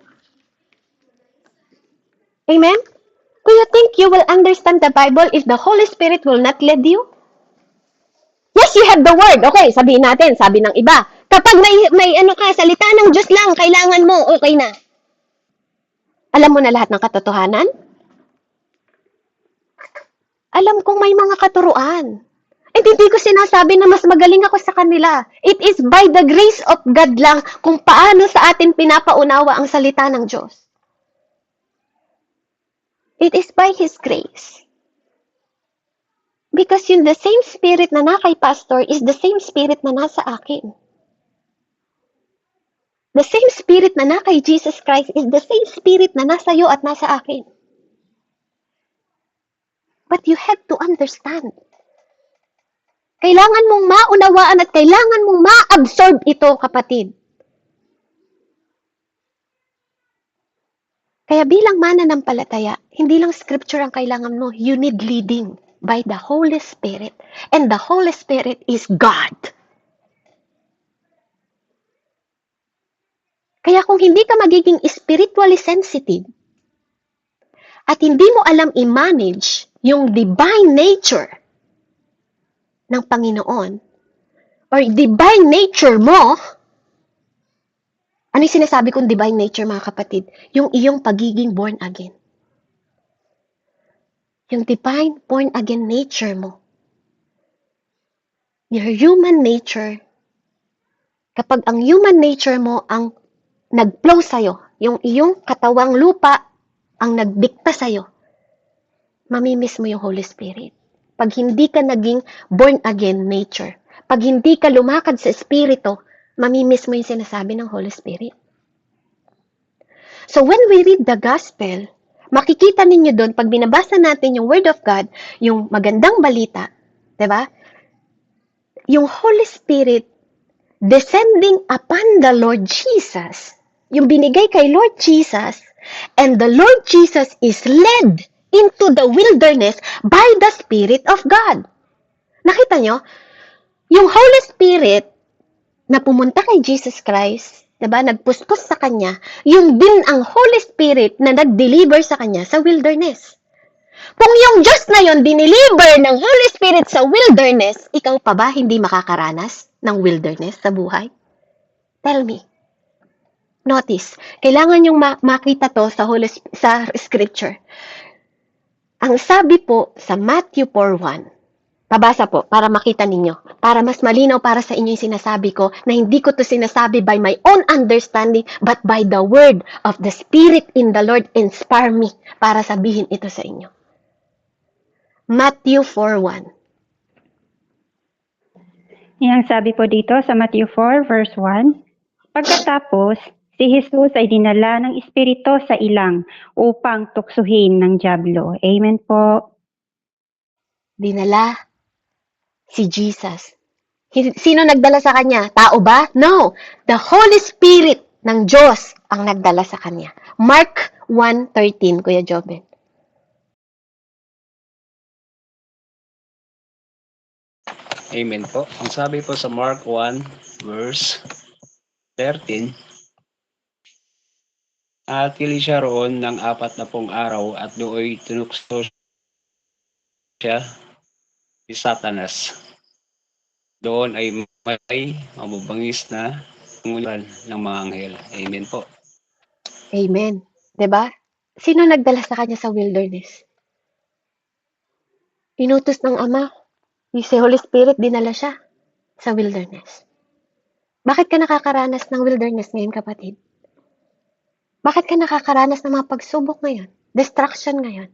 Amen? Do you think you will understand the Bible if the Holy Spirit will not lead you? Yes, you have the word. Okay, sabihin natin, sabi ng iba. Kapag may salita ng Diyos lang, kailangan mo, okay na. Alam mo na lahat ng katotohanan? Alam kong may mga katuruan. Hindi ko sinasabi na mas magaling ako sa kanila. It is by the grace of God lang kung paano sa atin pinapaunawa ang salita ng Diyos. It is by His grace. Because yung the same spirit na kay pastor is the same spirit na nasa akin. The same spirit na kay Jesus Christ is the same spirit na nasa iyo at nasa akin. But you have to understand. Kailangan mong maunawaan at kailangan mong ma-absorb ito, kapatid. Kaya bilang mananampalataya, hindi lang scripture ang kailangan mo. You need leading by the Holy Spirit. And the Holy Spirit is God. Kaya kung hindi ka magiging spiritually sensitive, at hindi mo alam i-manage yung divine nature ng Panginoon, or divine nature mo, ano yung sinasabi kong divine nature, mga kapatid? Yung iyong pagiging born again. Yung divine born again nature mo. Your human nature. Kapag ang human nature mo ang nag-flow sa'yo, yung iyong katawang lupa ang nagdikta sa'yo, mamimiss mo yung Holy Spirit. Pag hindi ka naging born again nature, pag hindi ka lumakad sa Espiritu, mamimiss mo yung sinasabi ng Holy Spirit. So when we read the Gospel, makikita ninyo doon, pag binabasa natin yung Word of God, yung magandang balita, diba? Yung Holy Spirit descending upon the Lord Jesus, yung binigay kay Lord Jesus, and the Lord Jesus is led into the wilderness by the Spirit of God. Nakita nyo? Yung Holy Spirit na pumunta kay Jesus Christ, diba, nagpuspos sa kanya, yung din ang Holy Spirit na nag-deliver sa kanya sa wilderness. Kung yung Diyos na yon dineliver ng Holy Spirit sa wilderness, ikaw pa ba hindi makakaranas ng wilderness sa buhay? Tell me. Notice, kailangan yung makita to sa scripture. Ang sabi po sa Matthew 4:1, pabasa po, para makita ninyo. Para mas malinaw para sa inyo yung sinasabi ko, na hindi ko to sinasabi by my own understanding, but by the word of the Spirit in the Lord inspire me para sabihin ito sa inyo. Matthew 4:1. Yang sabi po dito sa Matthew 4 verse 1, pagkatapos, si Jesus ay dinala ng Espiritu sa ilang upang tuksuhin ng dyablo. Amen po. Dinala si Jesus. Sino nagdala sa kanya? Tao ba? No. The Holy Spirit ng Diyos ang nagdala sa kanya. Mark 1:13, Kuya Joben. Amen po. Ang sabi po sa Mark 1 verse 13, at pili siya roon ng 40 araw at dooy tinukso siya si Satanas. Doon ay may mabubangis na pangunan ng mga anghel. Amen po. Amen. 'Di ba? Sino nagdala sa kanya sa wilderness? Inutos ng Ama. Yung si Holy Spirit, dinala siya sa wilderness. Bakit ka nakakaranas ng wilderness ngayon, kapatid? Bakit ka nakakaranas ng mga pagsubok ngayon? Distraction ngayon?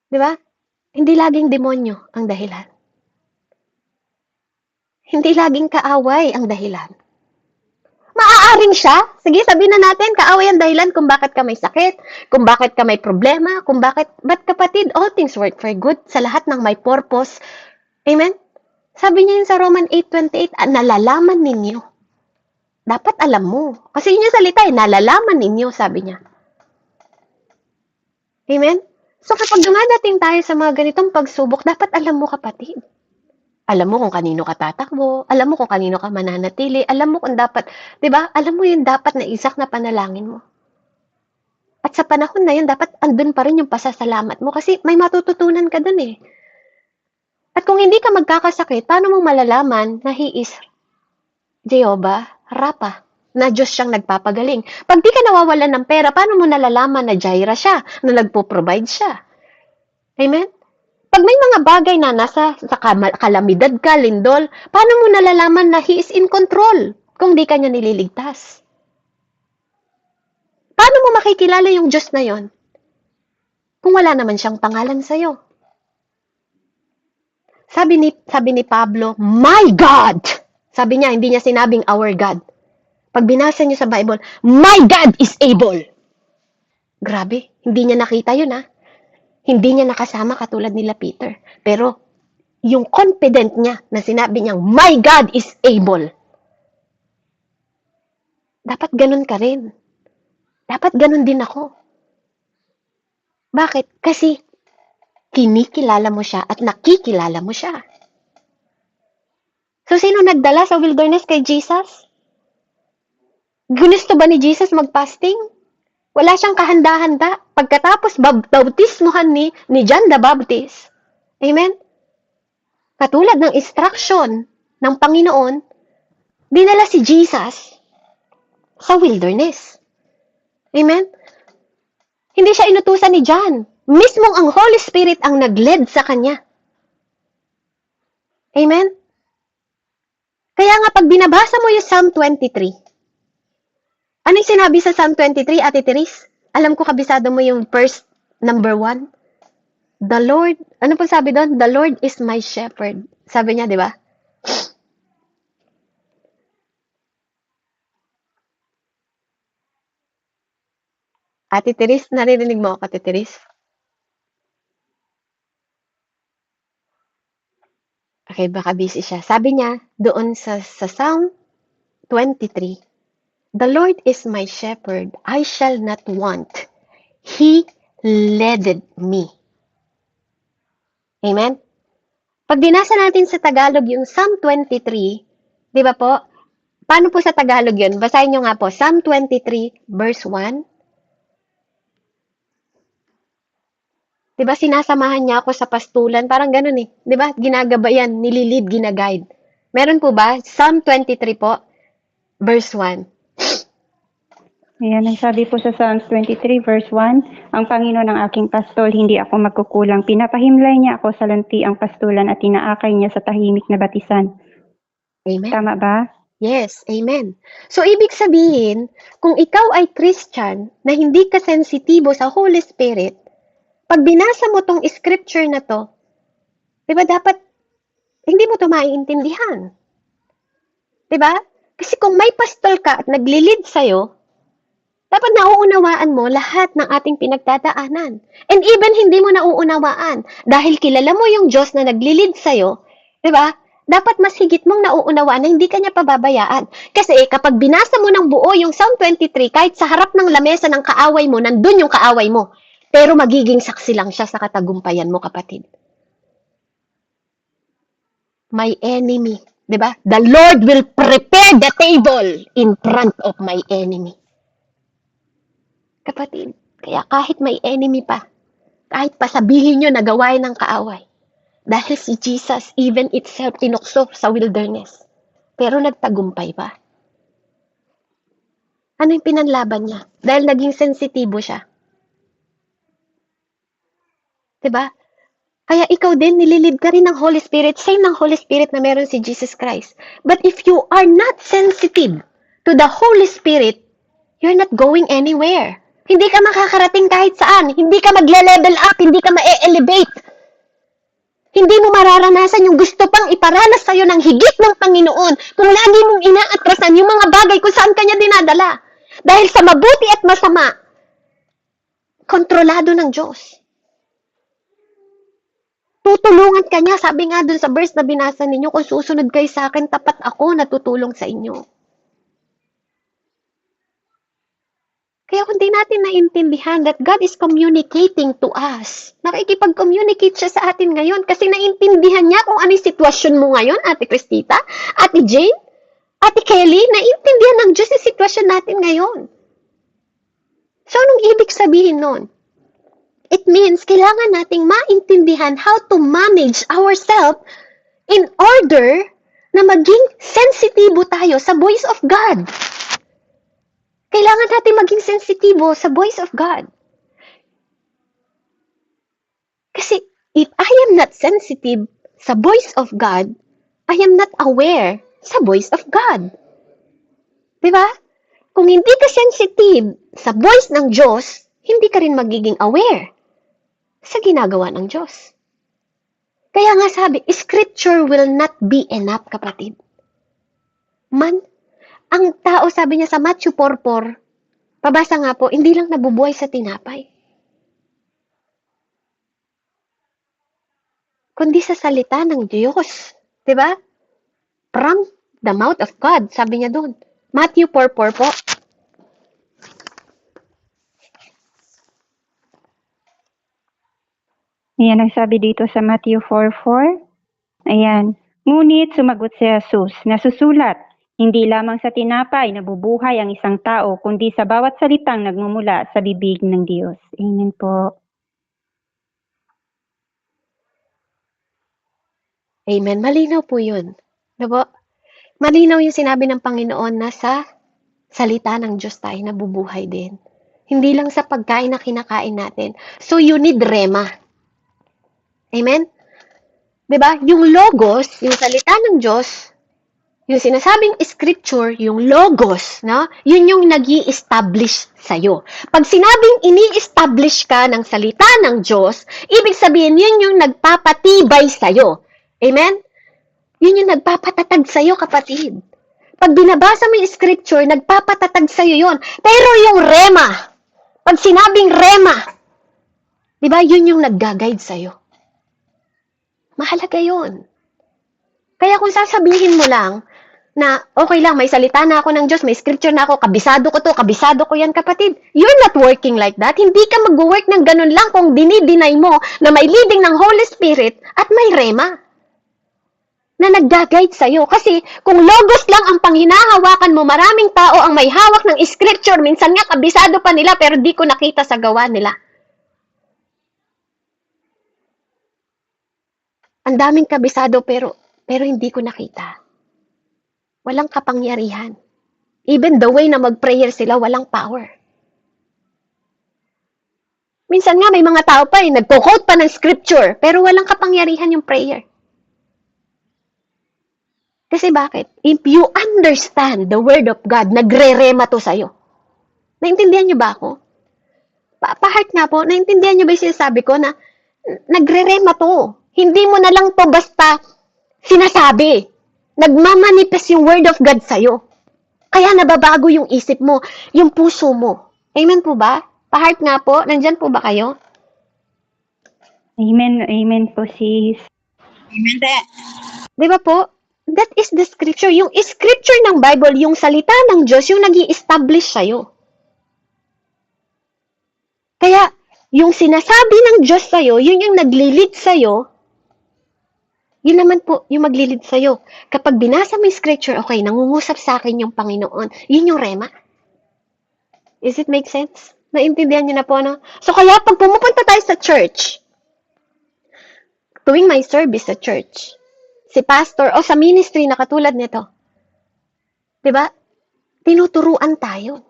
Di ba? Hindi laging demonyo ang dahilan. Hindi laging kaaway ang dahilan. maaaring siya, sige, sabihin na natin, kaaway ang dahilan kung bakit ka may sakit, kung bakit ka may problema, but kapatid, all things work for good sa lahat ng may purpose. Amen? Sabi niya yun sa Roman 8:28, nalalaman ninyo. Dapat alam mo. Kasi yun yung salita, nalalaman ninyo, sabi niya. Amen? So kapag dumadating tayo sa mga ganitong pagsubok, dapat alam mo, kapatid. Alam mo kung kanino ka tatakbo, alam mo kung kanino ka mananatili, alam mo kung dapat, 'di ba? Alam mo yung dapat na isak na panalangin mo. At sa panahon na yun, dapat andun pa rin yung pasasalamat mo kasi may matututunan ka dun eh. At kung hindi ka magkakasakit, paano mo malalaman na He is Jehovah Rapha, na Diyos siyang nagpapagaling? Pag di ka nawawalan ng pera, paano mo nalalaman na Jireh siya, na nagpo-provide siya? Amen? Pag may mga bagay na nasa sa kalamidad ka, lindol, paano mo nalalaman na He is in control kung di ka niya nililigtas? Paano mo makikilala yung Diyos na yon kung wala naman siyang pangalan sa'yo? Sabi ni Pablo, my God! Sabi niya, hindi niya sinabing our God. Pag binasa niyo sa Bible, my God is able. Grabe, hindi niya nakita yun ha. Hindi niya nakasama katulad nila Peter. Pero, yung confident niya na sinabi niyang, my God is able. Dapat ganun ka rin. Dapat ganun din ako. Bakit? Kasi, kinikilala mo siya at nakikilala mo siya. So, sino nagdala sa wilderness kay Jesus? Gusto ba ni Jesus mag-fasting? Wala siyang kahanda-handa. Pagkatapos bautismuhan ni John the Baptist. Amen? Katulad ng instruction ng Panginoon, dinala si Jesus sa wilderness. Amen? Hindi siya inutusan ni John. Mismong ang Holy Spirit ang nag-lead sa kanya. Amen? Kaya nga pag binabasa mo yung Psalm 23, anong sinabi sa Psalm 23, Ate Therese? Alam ko kabisado mo yung verse number 1. The Lord, ano pa sabi doon? The Lord is my shepherd. Sabi niya, di ba? Ate Therese, naririnig mo ako, Ate Therese? Okay, baka busy siya. Sabi niya, doon sa Psalm 23, the Lord is my shepherd, I shall not want. He leaded me. Amen? Pag binasa natin sa Tagalog yung Psalm 23, di ba po? Paano po sa Tagalog yun? Basahin nyo nga po, Psalm 23, verse 1. Di ba sinasamahan niya ako sa pastulan? Parang ganun eh. Di ba? Ginagabayan, nililid, ginaguide. Meron po ba? Psalm 23 po, verse 1. Ayan, ang sabi po sa Psalms 23 verse 1, ang Panginoon ang aking pastol, hindi ako magkukulang. Pinapahimlay niya ako sa lantiang pastulan at inaakay niya sa tahimik na batisan. Amen? Tama ba? Yes, amen. So, ibig sabihin, kung ikaw ay Christian na hindi ka sensitibo sa Holy Spirit, pag binasa mo tong scripture na to, di ba dapat, hindi mo to maiintindihan. Di ba? Kasi kung may pastol ka at naglilid sa'yo, dapat nauunawaan mo lahat ng ating pinagdadaanan. And even hindi mo nauunawaan, dahil kilala mo yung Diyos na naglilid sa'yo, di ba? Dapat mas higit mong nauunawaan na hindi ka niya pababayaan. Kasi kapag binasa mo ng buo yung Psalm 23, kahit sa harap ng lamesa ng kaaway mo, nandun yung kaaway mo. Pero magiging saksi lang siya sa katagumpayan mo, kapatid. My enemy, di ba? The Lord will prepare the table in front of my enemy. Kapatid, kaya kahit may enemy pa, kahit pa sabihin nyo na gawain ng kaaway, dahil si Jesus even itself tinukso sa wilderness, pero nagtagumpay pa. Ano yung pinanlaban niya? Dahil naging sensitibo siya. Diba? Kaya ikaw din, nililid ka rin ng Holy Spirit, same ng Holy Spirit na meron si Jesus Christ. But if you are not sensitive to the Holy Spirit, you're not going anywhere. Hindi ka makakarating kahit saan. Hindi ka magle-level up. Hindi ka ma-elevate. Hindi mo mararanasan yung gusto pang iparanas sa'yo ng higit ng Panginoon kung lagi mong inaatrasan yung mga bagay kung saan kanya dinadala. Dahil sa mabuti at masama, kontrolado ng Diyos. Tutulungan ka niya. Sabi nga dun sa verse na binasa ninyo, kung susunod kayo sa akin, tapat ako na tutulong sa inyo. Kaya kung di natin naintindihan that God is communicating to us, nakikipag-communicate siya sa atin ngayon kasi naintindihan niya kung ano yung sitwasyon mo ngayon, Ate Cristita, Ate Jane, Ate Kelly, naintindihan ng Diyos yung sitwasyon natin ngayon. So, anong ibig sabihin nun? It means kailangan nating maintindihan how to manage ourselves in order na maging sensitibo tayo sa voice of God. Kailangan natin maging sensitibo sa voice of God. Kasi if I am not sensitive sa voice of God, I am not aware sa voice of God. Diba? Kung hindi ka sensitive sa voice ng Diyos, hindi ka rin magiging aware sa ginagawa ng Diyos. Kaya nga sabi, Scripture will not be enough, kapatid. Ang tao, sabi niya sa Matthew 4:4, pabasa nga po, hindi lang nabubuhay sa tinapay, kundi sa salita ng Diyos. Diba? From the mouth of God, sabi niya doon. Matthew 4:4 po. Ayan ang sabi dito sa Matthew 4:4. Ayan. Ngunit sumagot si Jesus, nasusulat, hindi lamang sa tinapay nabubuhay ang isang tao, kundi sa bawat salitang nagmumula sa bibig ng Diyos. Amen po. Amen. Malinaw po yun. Diba? Malinaw yung sinabi ng Panginoon na sa salita ng Diyos tayo nabubuhay din. Hindi lang sa pagkain na kinakain natin. So, you need rema. Amen? Diba? Yung logos, yung salita ng Diyos, yung sinasabing scripture, yung logos, no? Yun yung nag-i-establish sa'yo. Pag sinabing ini-establish ka ng salita ng Diyos, ibig sabihin yun yung nagpapatibay sa'yo. Amen? Yun yung nagpapatatag sa'yo, kapatid. Pag binabasa mo yung scripture, nagpapatatag sa'yo yun. Pero yung rema, pag sinabing rema, di ba, yun yung nag-guide sa'yo. Mahalaga yun. Kaya kung sasabihin mo lang, na okay lang, may salita na ako ng Diyos, may scripture na ako, kabisado ko to, kabisado ko yan, kapatid. You're not working like that. Hindi ka mag-work ng ganun lang kung dinideny mo na may leading ng Holy Spirit at may rema na nag-guide sa'yo. Kasi kung logos lang ang panghinahawakan mo, maraming tao ang may hawak ng scripture, minsan nga kabisado pa nila pero di ko nakita sa gawa nila. Ang daming kabisado pero hindi ko nakita. Walang kapangyarihan. Even the way na mag-prayer sila, walang power. Minsan nga may mga tao pa nagko-quote pa ng scripture, pero walang kapangyarihan yung prayer. Kasi bakit? If you understand the word of God, nagre-rema to sa'yo. Naintindihan niyo ba ako? Pa-heart nga po, naintindihan niyo ba yung sinasabi ko na nagre-rema to? Hindi mo na lang to basta sinasabi. Nagmamanifest yung word of God sa'yo. Kaya nababago yung isip mo, yung puso mo. Amen po ba? Pa-heart nga po, nandyan po ba kayo? Amen, amen po sis. Amen. Di ba po? That is the scripture. Yung scripture ng Bible, yung salita ng Diyos, yung nag-i-establish sa'yo. Kaya, yung sinasabi ng Diyos sa'yo, yun yung nagli-lead sa'yo, yun naman po, yung maglilid sa'yo. Kapag binasa mo yung scripture, okay, nangungusap sa akin yung Panginoon. Yun yung rema. Does it make sense? Naintindihan niyo na po, no? So, kaya pag pumupunta tayo sa church, tuwing may service sa church, si pastor, o sa ministry na katulad nito, diba? Tinuturuan tayo.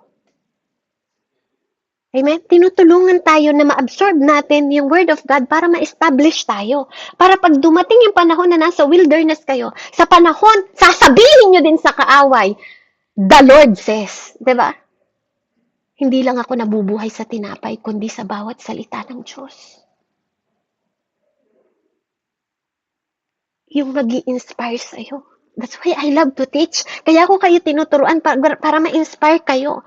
Amen? Tinutulungan tayo na ma-absorb natin yung Word of God para ma-establish tayo. Para pag dumating yung panahon na nasa wilderness kayo, sa panahon, sasabihin nyo din sa kaaway, the Lord says. Diba? Hindi lang ako nabubuhay sa tinapay, kundi sa bawat salita ng Diyos. yung mag-i-inspire sa'yo. That's why I love to teach. Kaya ako kayo tinuturuan para ma-inspire kayo.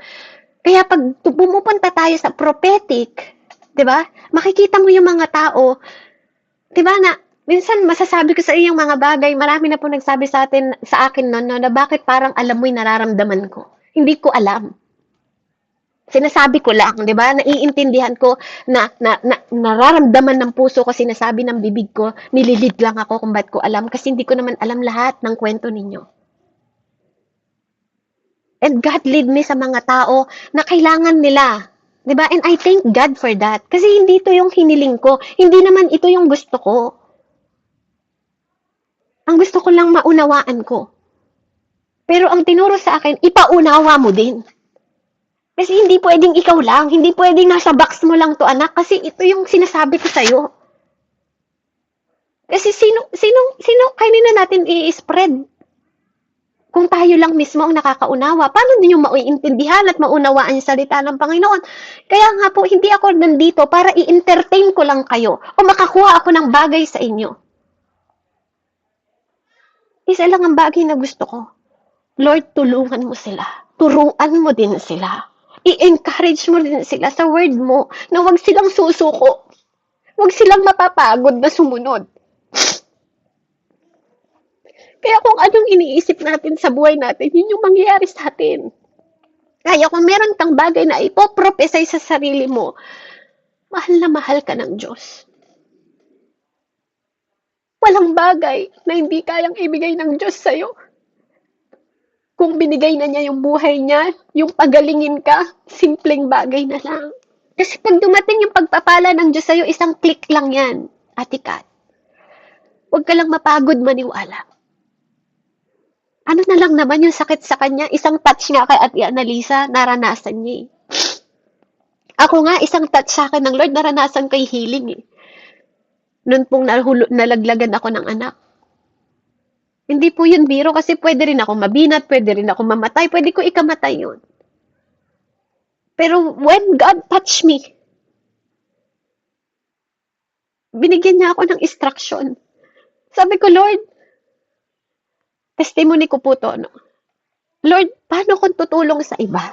Kaya pag pumupunta tayo sa prophetic, 'di ba? Makikita mo yung mga tao, 'di ba na minsan masasabi ko sa iyo yung mga bagay, marami na po nagsabi sa akin noon no, na bakit parang alam mo yung nararamdaman ko. Hindi ko alam. Sinasabi ko lang, 'di ba? Naiintindihan ko na nararamdaman ng puso ko, sinasabi ng bibig ko, nililid lang ako kung ba't ko alam kasi hindi ko naman alam lahat ng kwento ninyo. And God lead me sa mga tao na kailangan nila. 'Di ba? And I thank God for that. Kasi hindi ito yung hiniling ko. Hindi naman ito yung gusto ko. Ang gusto ko lang maunawaan ko. Pero ang tinuro sa akin, ipaunawa mo din. Kasi hindi pwedeng ikaw lang. Hindi pwedeng nasa box mo lang to, anak. Kasi ito yung sinasabi ko sa'yo. Kasi sino kanina natin i-spread? Kung tayo lang mismo ang nakakaunawa, paano ninyo maiintindihan at maunawaan yung salita ng Panginoon? Kaya nga po, hindi ako nandito para i-entertain ko lang kayo o makakuha ako ng bagay sa inyo. Isa lang ang bagay na gusto ko. Lord, tulungan mo sila. Turuan mo din sila. I-encourage mo din sila sa word mo na huwag silang susuko. Huwag silang mapapagod na sumunod. Kaya kung anong iniisip natin sa buhay natin, yun yung mangyayari sa atin. Kaya kung meron kang bagay na ipopropesay sa sarili mo, mahal na mahal ka ng Diyos. Walang bagay na hindi kayang ibigay ng Diyos sa'yo. Kung binigay na niya yung buhay niya, yung pagalingin ka, simpleng bagay na lang. Kasi pag dumating yung pagpapala ng Diyos sa'yo, isang click lang yan, Ate Kat. Huwag ka lang mapagod maniwala. Ano na lang naman yung sakit sa kanya, isang touch nga kay Ate Annalisa, naranasan niya eh. Ako nga, isang touch sa akin ng Lord, naranasan ko yung healing eh. Noon pong nalaglagan ako ng anak. Hindi po yun biro kasi pwede rin ako mabinat, pwede rin ako mamatay, pwede ko ikamatay yun. Pero when God touched me, binigyan niya ako ng instruction. Sabi ko, Lord, testimony ko po to, no? Lord, paano kung tutulong sa iba?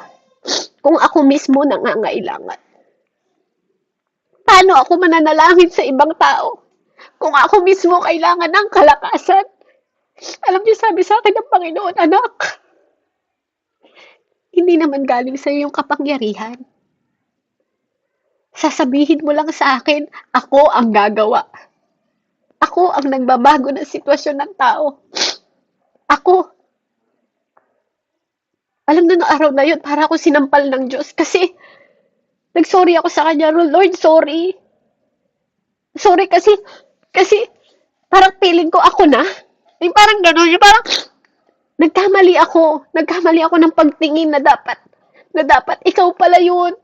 Kung ako mismo nangangailangan. Paano ako mananalangin sa ibang tao? Kung ako mismo kailangan ng kalakasan. Alam niyo, sabi sa akin ng Panginoon, anak, hindi naman galing sa'yo yung kapangyarihan. Sasabihin mo lang sa akin, ako ang gagawa. Ako ang nagbabago ng sitwasyon ng tao. Ako. Alam na araw na yun, para ako sinampal ng Diyos. Kasi, nag-sorry ako sa kanya, Lord, sorry. Sorry kasi, parang feeling ko ako na. Yung parang gano'n, yung parang, nagkamali ako ng pagtingin na dapat ikaw pala yun.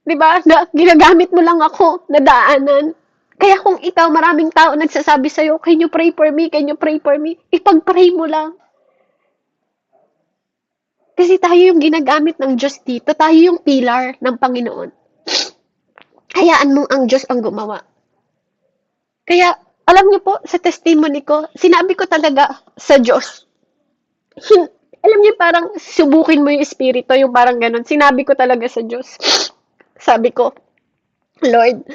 Diba? Na ginagamit mo lang ako, nadaanan. Kaya kung ikaw, maraming tao nagsasabi sa'yo, can you pray for me? Can you pray for me? Ipag-pray mo lang. Kasi tayo yung ginagamit ng Diyos dito. Tayo yung pillar ng Panginoon. Hayaan mong ang Diyos ang gumawa. Kaya, alam niyo po, sa testimony ko, sinabi ko talaga sa Diyos. Alam niyo, parang subukin mo yung espiritu, yung parang ganun. Sinabi ko talaga sa Diyos. Sabi ko, Lord,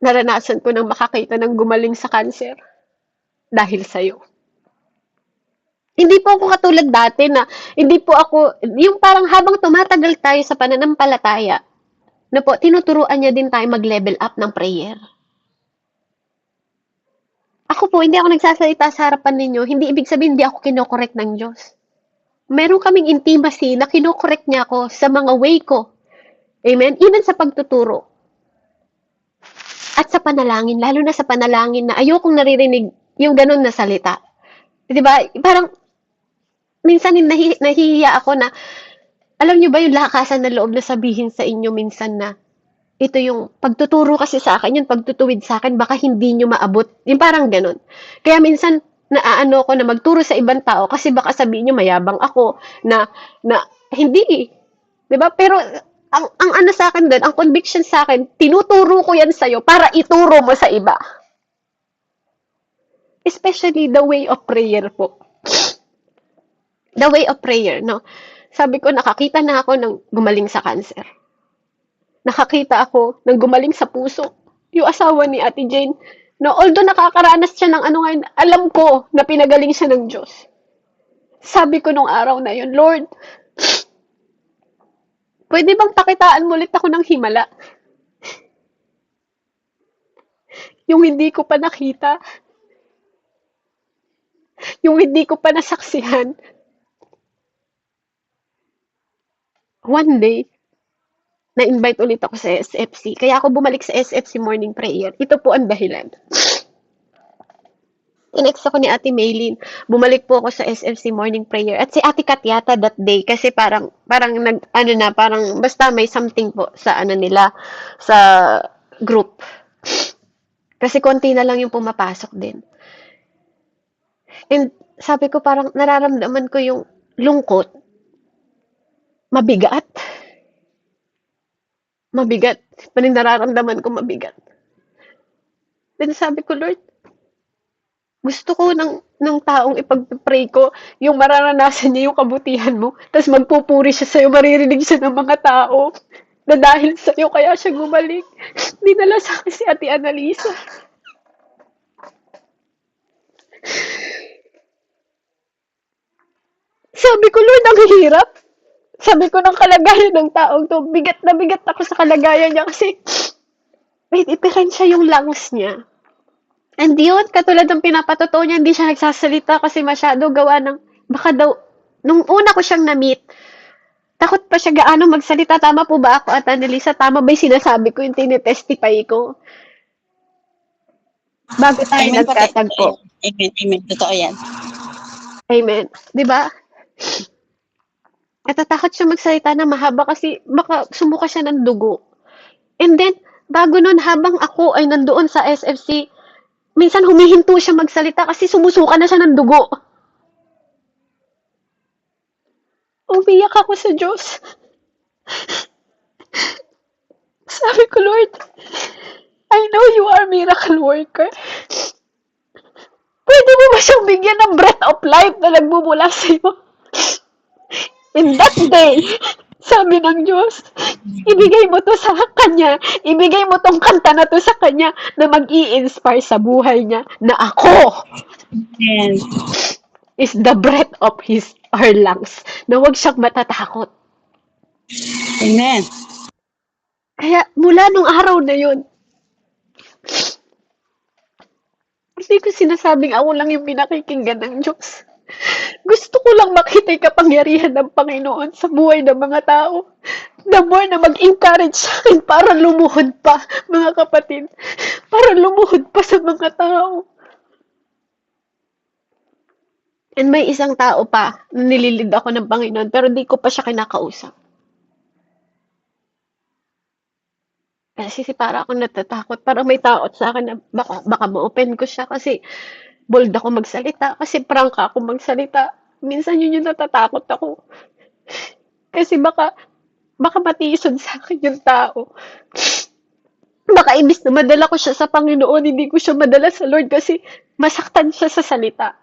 naranasan ko nang makakita ng gumaling sa cancer dahil sa'yo. Hindi po ako katulad dati na, hindi po ako, yung parang habang tumatagal tayo sa pananampalataya, na po, tinuturuan niya din tayo mag-level up ng prayer. Ako po, hindi ako nagsasalita sa harapan ninyo, hindi ibig sabihin hindi ako kinokorek ng Diyos. Meron kaming intimacy na kinokorek niya ako sa mga way ko. Amen? Even sa pagtuturo. At sa panalangin, lalo na sa panalangin na ayokong naririnig yung ganun na salita. Diba? Parang, minsan nahihiya ako na, alam nyo ba yung lakasan na loob na sabihin sa inyo minsan na, ito yung pagtuturo kasi sa akin, yung pagtutuwid sa akin, baka hindi nyo maabot. Yung parang ganun. Kaya minsan, naaano ko na magturo sa ibang tao kasi baka sabihin nyo mayabang ako na hindi. Diba? Pero, ang ano sa akin doon, ang conviction sa akin, tinuturo ko yan sa'yo para ituro mo sa iba. Especially the way of prayer po. The way of prayer, no? Sabi ko, nakakita na ako ng gumaling sa cancer. Nakakita ako ng gumaling sa puso. Yung asawa ni Ate Jane, no, although nakakaranas siya ng ano ngayon, alam ko na pinagaling siya ng Diyos. Sabi ko nung araw na yun, Lord, pwede bang pakitaan mo ulit ako ng himala? Yung hindi ko pa nakita, yung hindi ko pa nasaksihan. One day, na-invite ulit ako sa SFC. Kaya ako bumalik sa SFC morning prayer. Ito po ang dahilan. Tinext ako ni Ate Maylin. Bumalik po ako sa SFC morning prayer. At si Ate Kat yata that day kasi parang parang basta may something po sa nila sa group. Kasi konti na lang yung pumapasok din. And sabi ko parang nararamdaman ko yung lungkot. Mabigat. Mabigat. Parang nararamdaman ko mabigat. Then sabi ko, Lord, gusto ko ng taong ipag-pray ko, yung mararanasan niya yung kabutihan mo, tapos magpupuri siya sa'yo, maririnig siya ng mga tao, na dahil sa'yo, kaya siya gumaling. Dinala sa akin si Ate Annalisa. Sabi ko, Lord, ang hirap. Sabi ko ng kalagayan ng taong to, bigat na bigat ako sa kalagayan niya kasi may diferensya yung lungs niya. And yun, katulad ng pinapatotoo niya, hindi siya nagsasalita kasi masyado gawa ng, baka daw, nung una ko siyang na-meet, takot pa siya gaano magsalita. Tama po ba ako at Annalisa? Tama ba yung sinasabi ko, yung tinitestify ko? Bago tayo Amen po, nagkatagpo. Amen, amen. Totoo yan. Amen. Di ba? Natatakot siya magsalita na mahaba kasi baka sumuka siya ng dugo. And then, bago nun, habang ako ay nandoon sa SFC, minsan humihinto siya magsalita kasi sumusuka na siya ng dugo. Umiyak ako sa Diyos. Sabi ko, Lord, I know you are a miracle worker. Pwede mo ba siyang bigyan ng breath of life na nagmumula sa'yo? In that day, sabi ng Diyos, ibigay mo to sa kanya, ibigay mo tong kanta na to sa kanya na mag-i-inspire sa buhay niya na ako Amen. is the breath of our lungs, na huwag siyang matatakot. Amen. Kaya mula nung araw na yun, hindi ko sinasabing ako lang yung pinakikinggan ng Diyos. Gusto ko lang makita yung kapangyarihan ng Panginoon sa buhay ng mga tao. The more na mag-encourage sa akin para lumuhod pa, mga kapatid. Para lumuhod pa sa mga tao. And may isang tao pa na nililid ako ng Panginoon pero di ko pa siya kinakausap. Kasi para ako natatakot. Parang may takot sa akin na baka ma-open ko siya kasi bold ako magsalita. Kasi prangka ako magsalita. Minsan yun yung natatakot ako. Kasi baka matiisod sa akin yung tao. Baka imbis na madala ko siya sa Panginoon, hindi ko siya madala sa Lord kasi masaktan siya sa salita.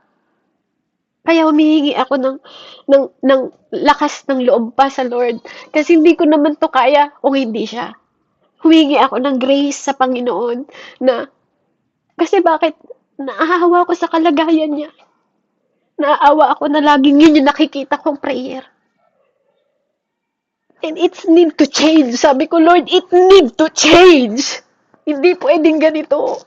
Kaya humihingi ako ng lakas ng loob pa sa Lord. Kasi hindi ko naman to kaya kung hindi siya. Humingi ako ng grace sa Panginoon na, kasi bakit? Naahawa ako sa kalagayan niya. Naawa ako na laging yun yung nakikita kong prayer. And it's need to change. Sabi ko, Lord, it need to change. Hindi pwedeng ganito.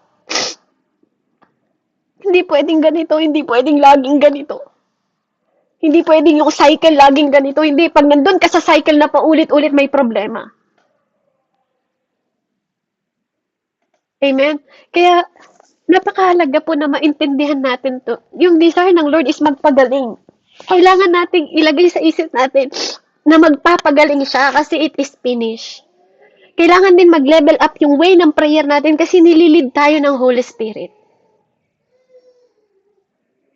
Hindi pwedeng ganito. Hindi pwedeng laging ganito. Hindi pwedeng yung cycle laging ganito. Hindi, pag nandun ka sa cycle na paulit-ulit may problema. Amen? Kaya, napakahalaga po na maintindihan natin to. Yung desire ng Lord is magpagaling. Kailangan nating ilagay sa isip natin na magpapagaling siya kasi it is finished. Kailangan din mag-level up yung way ng prayer natin kasi nililid tayo ng Holy Spirit.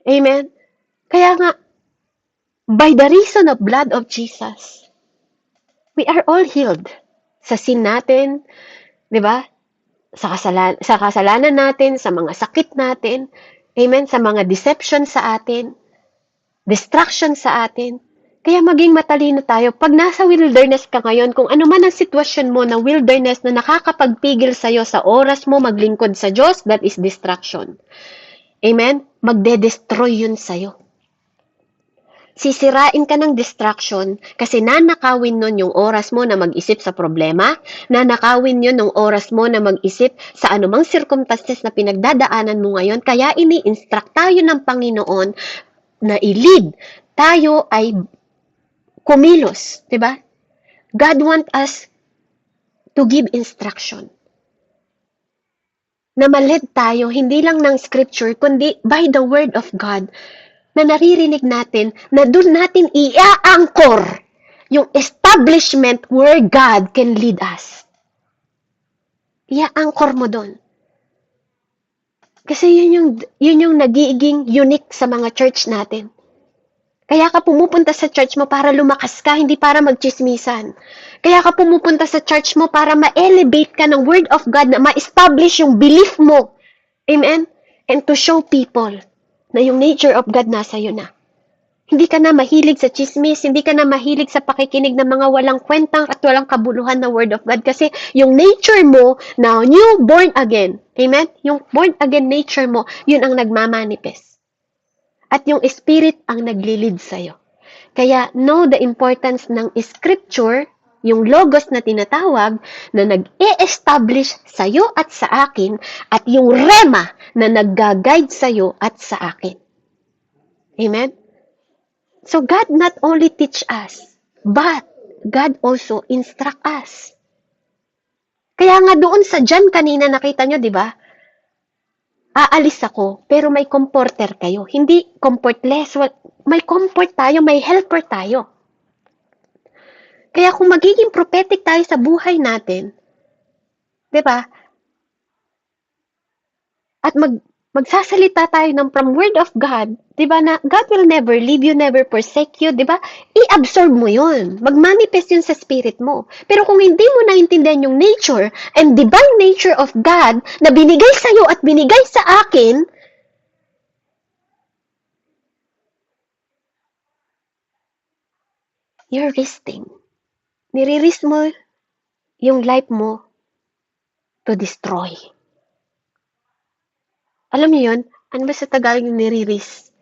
Amen? Kaya nga, by the reason of blood of Jesus, we are all healed. Sa sin natin, di ba? Sa kasalanan natin, sa mga sakit natin, Amen? Sa mga deception sa atin, distraction sa atin. Kaya maging matalino tayo. Pag nasa wilderness ka ngayon, kung ano man ang sitwasyon mo na wilderness na nakakapagpigil sa'yo sa oras mo maglingkod sa Diyos, that is distraction. Amen? Magde-destroy yun sa'yo. Sisirain ka ng distraction kasi nanakawin nun yung oras mo na mag-isip sa problema, nanakawin yun ng oras mo na mag-isip sa anumang circumstances na pinagdadaanan mo ngayon. Kaya ini-instruct tayo ng Panginoon na i-lead. Tayo ay kumilos, di ba? God want us to give instruction. Na maled tayo, hindi lang ng scripture, kundi by the word of God, na naririnig natin, na doon natin i-anchor yung establishment where God can lead us. I-anchor mo doon. Kasi yun yung nagiging unique sa mga church natin. Kaya ka pumupunta sa church mo para lumakas ka, hindi para magchismisan. Kaya ka pumupunta sa church mo para ma-elevate ka ng word of God, na ma-establish yung belief mo. Amen? And to show people na yung nature of God nasa iyo na. Hindi ka na mahilig sa chismis, hindi ka na mahilig sa pakikinig ng mga walang kwentang at walang kabuluhan na word of God. Kasi yung nature mo, now new born again. Amen? Yung born again nature mo, yun ang nagmamanifest. At yung Spirit ang naglilid sa'yo. Kaya know the importance ng Scripture, yung logos na tinatawag, na nag-e-establish sa'yo at sa akin, at yung rema na nag-guide sa'yo at sa akin. Amen? So God not only teach us, but God also instruct us. Kaya nga doon sa John kanina nakita nyo, di ba? Aalis ako, pero may comforter kayo. Hindi comfortless. May comfort tayo, may helper tayo. Kaya kung magiging prophetic tayo sa buhay natin, di ba? At magsasalita tayo ng from word of God, di ba, na God will never leave you, never forsake you, di ba? I-absorb mo yun. Mag-manifest yun sa spirit mo. Pero kung hindi mo naintindihan yung nature and divine nature of God na binigay sa'yo at binigay sa akin, you're risking. Nire-risk mo yung life mo to destroy. Alam niyo yun? Ano ba sa Tagalog yung nire-risk?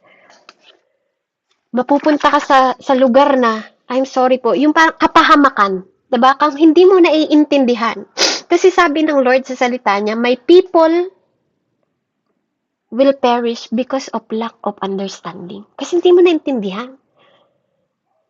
Mapupunta ka sa lugar na, I'm sorry po, yung parang kapahamakan. Diba? Kung hindi mo naiintindihan. Kasi sabi ng Lord sa salita niya, my people will perish because of lack of understanding. Kasi hindi mo naintindihan.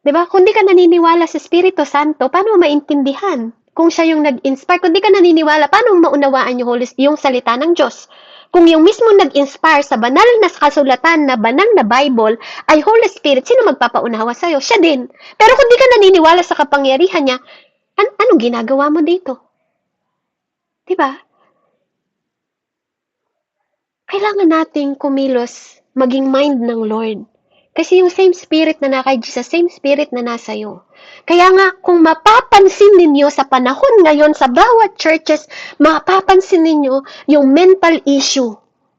Diba? Kung di ka naniniwala sa Espiritu Santo, paano mo maintindihan? Kung siya yung nag-inspire, kung di ka naniniwala, paano mo maunawaan yung salita ng Diyos? Kung yung mismo nag-inspire sa banal na kasulatan na banal na Bible ay Holy Spirit, sino magpapaunawa sa'yo? Siya din. Pero kung di ka naniniwala sa kapangyarihan niya, anong ginagawa mo dito? Diba? Kailangan nating kumilos, maging mind ng Lord. Kasi yung same spirit na naka Jesus, same spirit na nasa iyo. Kaya nga, kung mapapansin ninyo sa panahon ngayon sa bawat churches, mapapansin ninyo yung mental issue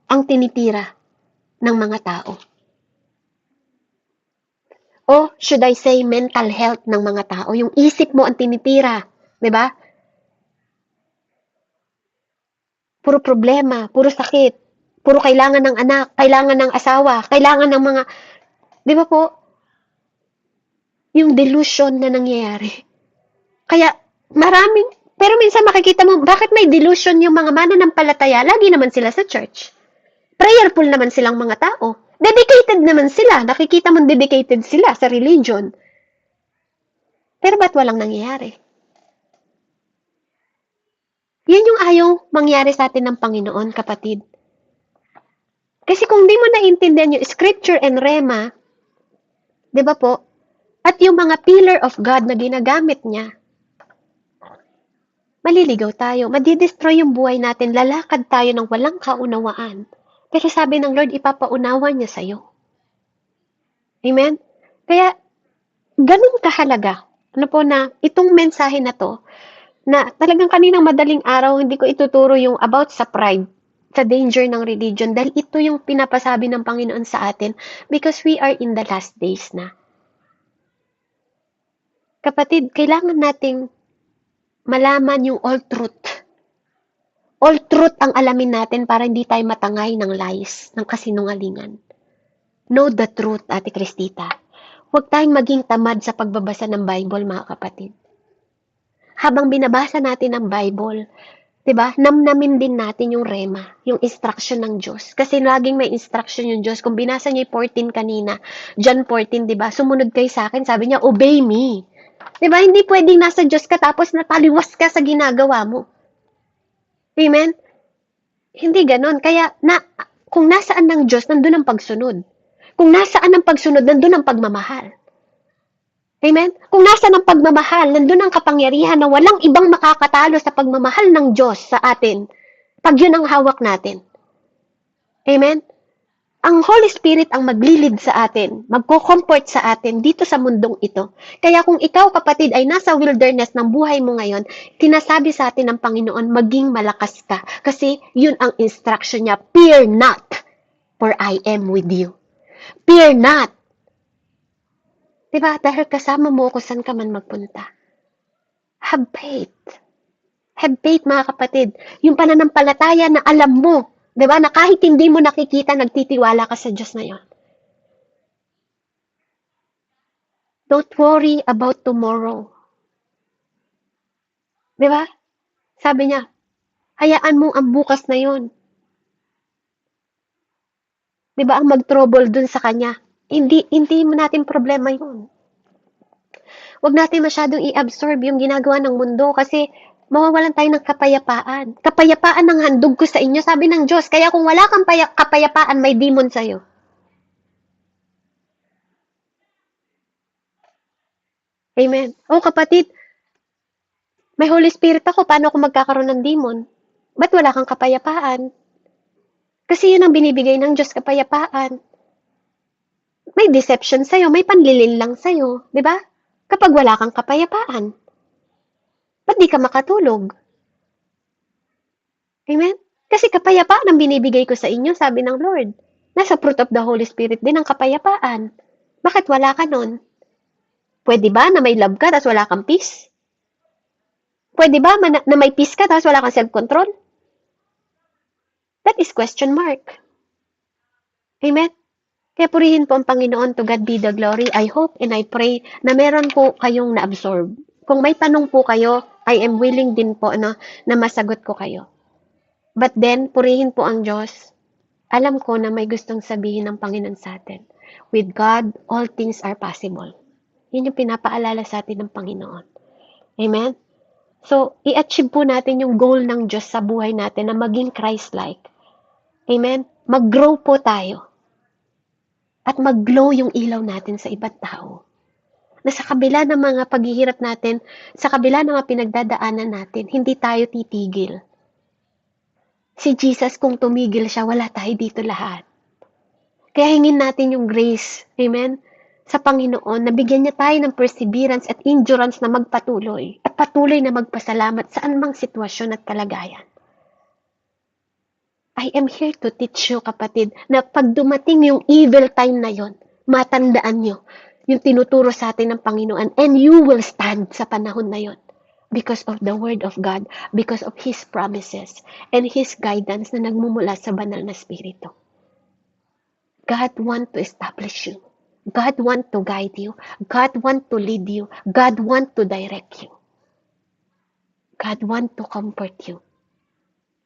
ang tinitira ng mga tao. O should I say mental health ng mga tao? Yung isip mo ang tinitira. Diba? Puro problema, puro sakit, puro kailangan ng anak, kailangan ng asawa, kailangan ng mga... Di ba po? Yung delusion na nangyayari. Kaya pero minsan makikita mo, bakit may delusion yung mga mananampalataya? Lagi naman sila sa church. Prayerful naman silang mga tao. Dedicated naman sila. Nakikita mo dedicated sila sa religion. Pero ba't walang nangyayari? Yan yung ayaw mangyari sa atin ng Panginoon, kapatid. Kasi kung di mo naintindihan yung scripture and rema, di ba po? At yung mga pillar of God na ginagamit niya, maliligaw tayo. Madidestroy yung buhay natin. Lalakad tayo ng walang kaunawaan. Pero sabi ng Lord, ipapaunawa niya sa'yo. Amen? Kaya, ganun kahalaga. Ano po na, itong mensahe na to, na talagang kaninang madaling araw, hindi ko ituturo yung about sa pride. sa danger ng religion dahil ito yung pinapasabi ng Panginoon sa atin because we are in the last days na. Kapatid, kailangan nating malaman yung all truth. All truth ang alamin natin para hindi tayo matangay ng lies, ng kasinungalingan. Know the truth, Ate Cristita. Huwag tayong maging tamad sa pagbabasa ng Bible, mga kapatid. Habang binabasa natin ang Bible, diba, namnamin din natin yung rema, yung instruction ng Diyos. Kasi laging may instruction yung Diyos. Kung binasa niyo yung 14 kanina, John 14, diba, sumunod kayo sa akin, sabi niya, obey me. Diba, hindi pwedeng nasa Diyos ka tapos nataliwas ka sa ginagawa mo. Amen? Hindi ganon. Kaya, kung nasaan ng Diyos, nandun ang pagsunod. Kung nasaan ang pagsunod, nandun ang pagmamahal. Amen? Kung nasaan ang pagmamahal, nandun ang kapangyarihan na walang ibang makakatalo sa pagmamahal ng Diyos sa atin. Pag yun ang hawak natin. Amen? Ang Holy Spirit ang maglilid sa atin, magko-comfort sa atin dito sa mundong ito. Kaya kung ikaw, kapatid, ay nasa wilderness ng buhay mo ngayon, tinasabi sa atin ng Panginoon, maging malakas ka. Kasi yun ang instruction niya, fear not, for I am with you. Fear not. Diba? Dahil kasama mo ako saan ka man magpunta. Have faith. Have faith, mga kapatid. Yung pananampalataya na alam mo, diba, na kahit hindi mo nakikita, nagtitiwala ka sa Diyos na yun. Don't worry about tomorrow. Diba? Sabi niya, hayaan mo ang bukas na yun. Diba, ang mag-trouble dun sa kanya. Hindi mo natin problema yun. Huwag natin masyadong i-absorb yung ginagawa ng mundo kasi mawawalan tayo ng kapayapaan. Kapayapaan ang handog ko sa inyo, sabi ng Diyos. Kaya kung wala kang kapayapaan, may demon sa'yo. Amen. O kapatid, may Holy Spirit ako, paano ako magkakaroon ng demon? Ba't wala kang kapayapaan? Kasi yun ang binibigay ng Diyos, kapayapaan. May deception sa'yo, may panlilin lang sa'yo, di ba? Kapag wala kang kapayapaan. Ba't di ka makatulog? Amen? Kasi kapayapaan ang binibigay ko sa inyo, sabi ng Lord. Nasa fruit of the Holy Spirit din ang kapayapaan. Bakit wala ka nun? Pwede ba na may love ka, tapos wala kang peace? Pwede ba na may peace ka, tapos wala kang self-control? That is question mark. Amen? Kaya purihin po ang Panginoon, to God be the glory. I hope and I pray na meron po kayong na-absorb. Kung may tanong po kayo, I am willing din po na masagot ko kayo. But then, purihin po ang Diyos. Alam ko na may gustong sabihin ng Panginoon sa atin. With God, all things are possible. Yun yung pinapaalala sa atin ng Panginoon. Amen? So, i-achieve po natin yung goal ng Diyos sa buhay natin na maging Christ-like. Amen? Mag-grow po tayo. At mag-glow yung ilaw natin sa ibang tao. Na sa kabila ng mga paghihirap natin, sa kabila ng mga pinagdadaanan natin, hindi tayo titigil. Si Jesus, kung tumigil siya, wala tayo dito lahat. Kaya hingin natin yung grace, amen, sa Panginoon, na bigyan niya tayo ng perseverance at endurance na magpatuloy, at patuloy na magpasalamat sa anumang sitwasyon at kalagayan. I am here to teach you, kapatid, na pag dumating yung evil time na yon, matandaan nyo yung tinuturo sa atin ng Panginoon, and you will stand sa panahon na yon because of the Word of God, because of His promises, and His guidance na nagmumula sa banal na Espiritu. God want to establish you. God want to guide you. God want to lead you. God want to direct you. God want to comfort you.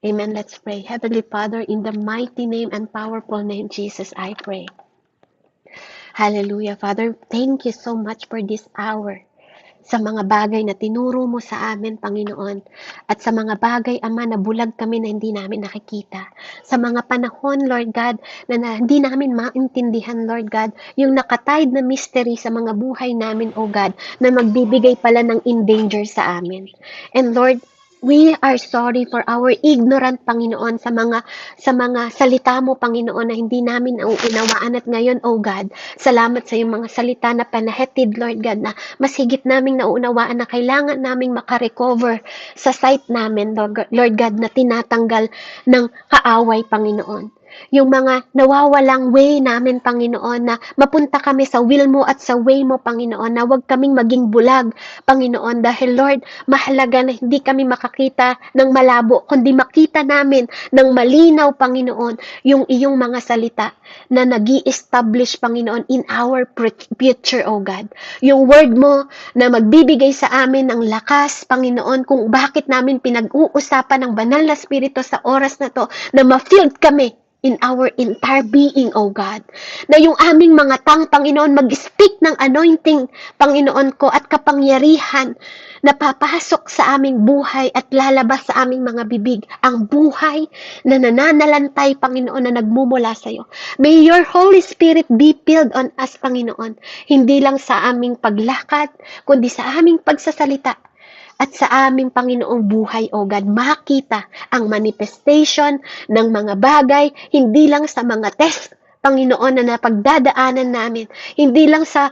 Amen. Let's pray. Heavenly Father, in the mighty name and powerful name, Jesus, I pray. Hallelujah. Father, thank you so much for this hour. Sa mga bagay na tinuro mo sa amin, Panginoon. At sa mga bagay, Ama, na bulag kami na hindi namin nakikita. Sa mga panahon, Lord God, na hindi namin maintindihan, Lord God, yung nakatied na mystery sa mga buhay namin, O God, na magbibigay pala ng in danger sa amin. And Lord, We are sorry for our ignorant, Panginoon, sa mga salita mo, Panginoon, na hindi namin nauunawaan. At ngayon, O God, salamat sa iyong mga salita na panahetid, Lord God, na mas higit naming nauunawaan na kailangan naming makarecover sa sight namin, Lord God, na tinatanggal ng kaaway, Panginoon. Yung mga nawawalang way namin, Panginoon, na mapunta kami sa will mo at sa way mo, Panginoon, na huwag kaming maging bulag, Panginoon, dahil Lord, mahalaga na hindi kami makakita ng malabo, kundi makita namin ng malinaw, Panginoon, yung iyong mga salita na nag-i-establish, Panginoon, in our future, O God. Yung word mo na magbibigay sa amin ng lakas, Panginoon, kung bakit namin pinag-uusapan ng banal na spirito sa oras na to, na ma-filled kami in our entire being, O God. Na yung aming mga Panginoon, mag-speak ng anointing, Panginoon ko, at kapangyarihan na papasok sa aming buhay at lalabas sa aming mga bibig. Ang buhay na nananalantay, Panginoon, na nagmumula sa iyo. May your Holy Spirit be filled on us, Panginoon. Hindi lang sa aming paglakad, kundi sa aming pagsasalita. At sa aming Panginoong buhay, O God, makita ang manifestation ng mga bagay, hindi lang sa mga test, Panginoon, na napagdadaanan namin, hindi lang sa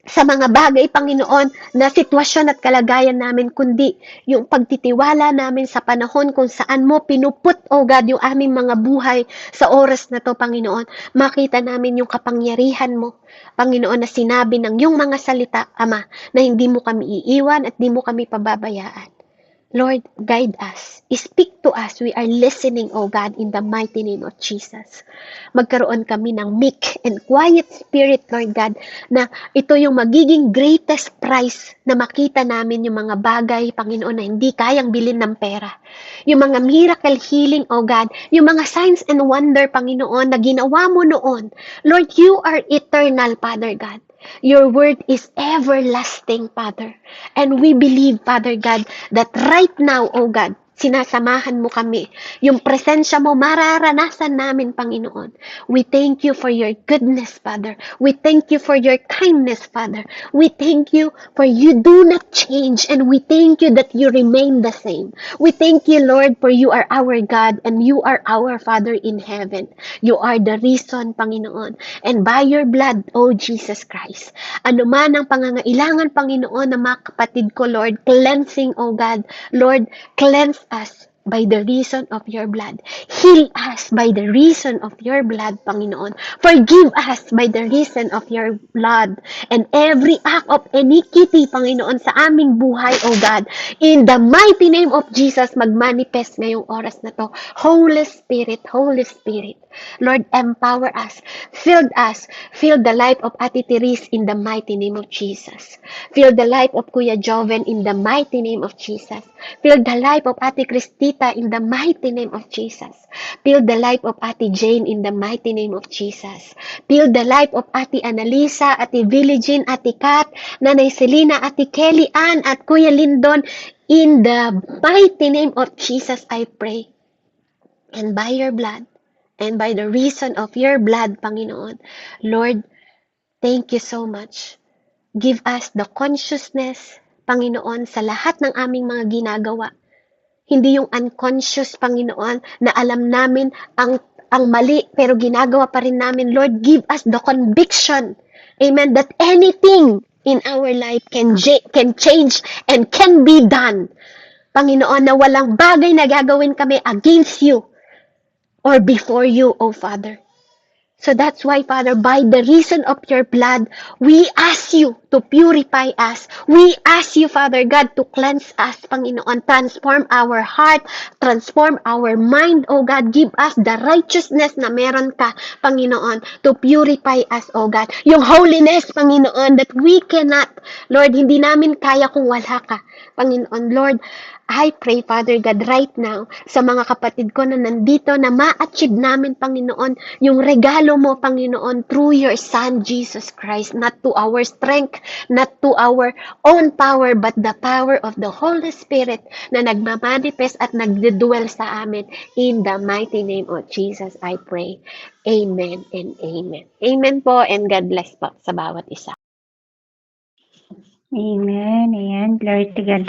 mga bagay, Panginoon, na sitwasyon at kalagayan namin, kundi yung pagtitiwala namin sa panahon kung saan mo pinuput, O God, yung aming mga buhay sa oras na to, Panginoon. Makita namin yung kapangyarihan mo, Panginoon, na sinabi ng yung mga salita, Ama, na hindi mo kami iiwan at di mo kami pababayaan. Lord, guide us. Speak to us. We are listening, O God, in the mighty name of Jesus. Magkaroon kami ng meek and quiet spirit, Lord God, na ito yung magiging greatest prize na makita namin yung mga bagay, Panginoon, na hindi kayang bilhin ng pera. Yung mga miracle healing, O God, yung mga signs and wonder, Panginoon, na ginawa mo noon. Lord, you are eternal, Father God. Your word is everlasting, Father. And we believe, Father God, that right now, O God, sinasamahan mo kami. Yung presensya mo, mararanasan namin, Panginoon. We thank you for your goodness, Father. We thank you for your kindness, Father. We thank you for you do not change, and we thank you that you remain the same. We thank you, Lord, for you are our God, and you are our Father in heaven. You are the reason, Panginoon. And by your blood, O Jesus Christ, ano man ang pangangailangan, Panginoon, na mga kapatid ko, Lord, cleansing, O God, Lord, cleanse us by the reason of your blood. Heal us by the reason of your blood, Panginoon. Forgive us by the reason of your blood. And every act of iniquity, Panginoon, sa aming buhay, O God, in the mighty name of Jesus, magmanifest ngayong oras na to. Holy Spirit, Lord, empower us. Fill the life of Ate Therese in the mighty name of Jesus. Fill the life of Kuya Joven in the mighty name of Jesus. Fill the life of Ate Cristita in the mighty name of Jesus. Fill the life of Ate Jane in the mighty name of Jesus. Fill the life of Ate Annalisa, Ate Villigin, Ate Kat, Nanay Selena, Ate Kelly Ann, at Kuya Lindon, in the mighty name of Jesus, I pray. And by your blood, and by the reason of your blood, Panginoon, Lord, thank you so much. Give us the consciousness, Panginoon, sa lahat ng aming mga ginagawa. Hindi yung unconscious, Panginoon, na alam namin ang mali, pero ginagawa pa rin namin. Lord, give us the conviction, amen, that anything in our life can change and can be done. Panginoon, na walang bagay na gagawin kami against you or before you, O Father. So that's why, Father, by the reason of your blood, we ask you to purify us. We ask you, Father God, to cleanse us, Panginoon. Transform our heart, transform our mind, O God. Give us the righteousness na meron ka, Panginoon, to purify us, O God. Yung holiness, Panginoon, that we cannot, Lord, hindi namin kaya kung wala ka, Panginoon. Lord, I pray, Father God, right now, sa mga kapatid ko na nandito, na ma-achieve namin, Panginoon, yung regalo mo, Panginoon, through your Son, Jesus Christ, not to our strength, not to our own power, but the power of the Holy Spirit na nagmamanifest at nagdudwell sa amin. In the mighty name of Jesus, I pray. Amen and amen. Amen po, and God bless po sa bawat isa. Amen. Ayan. Glory to God.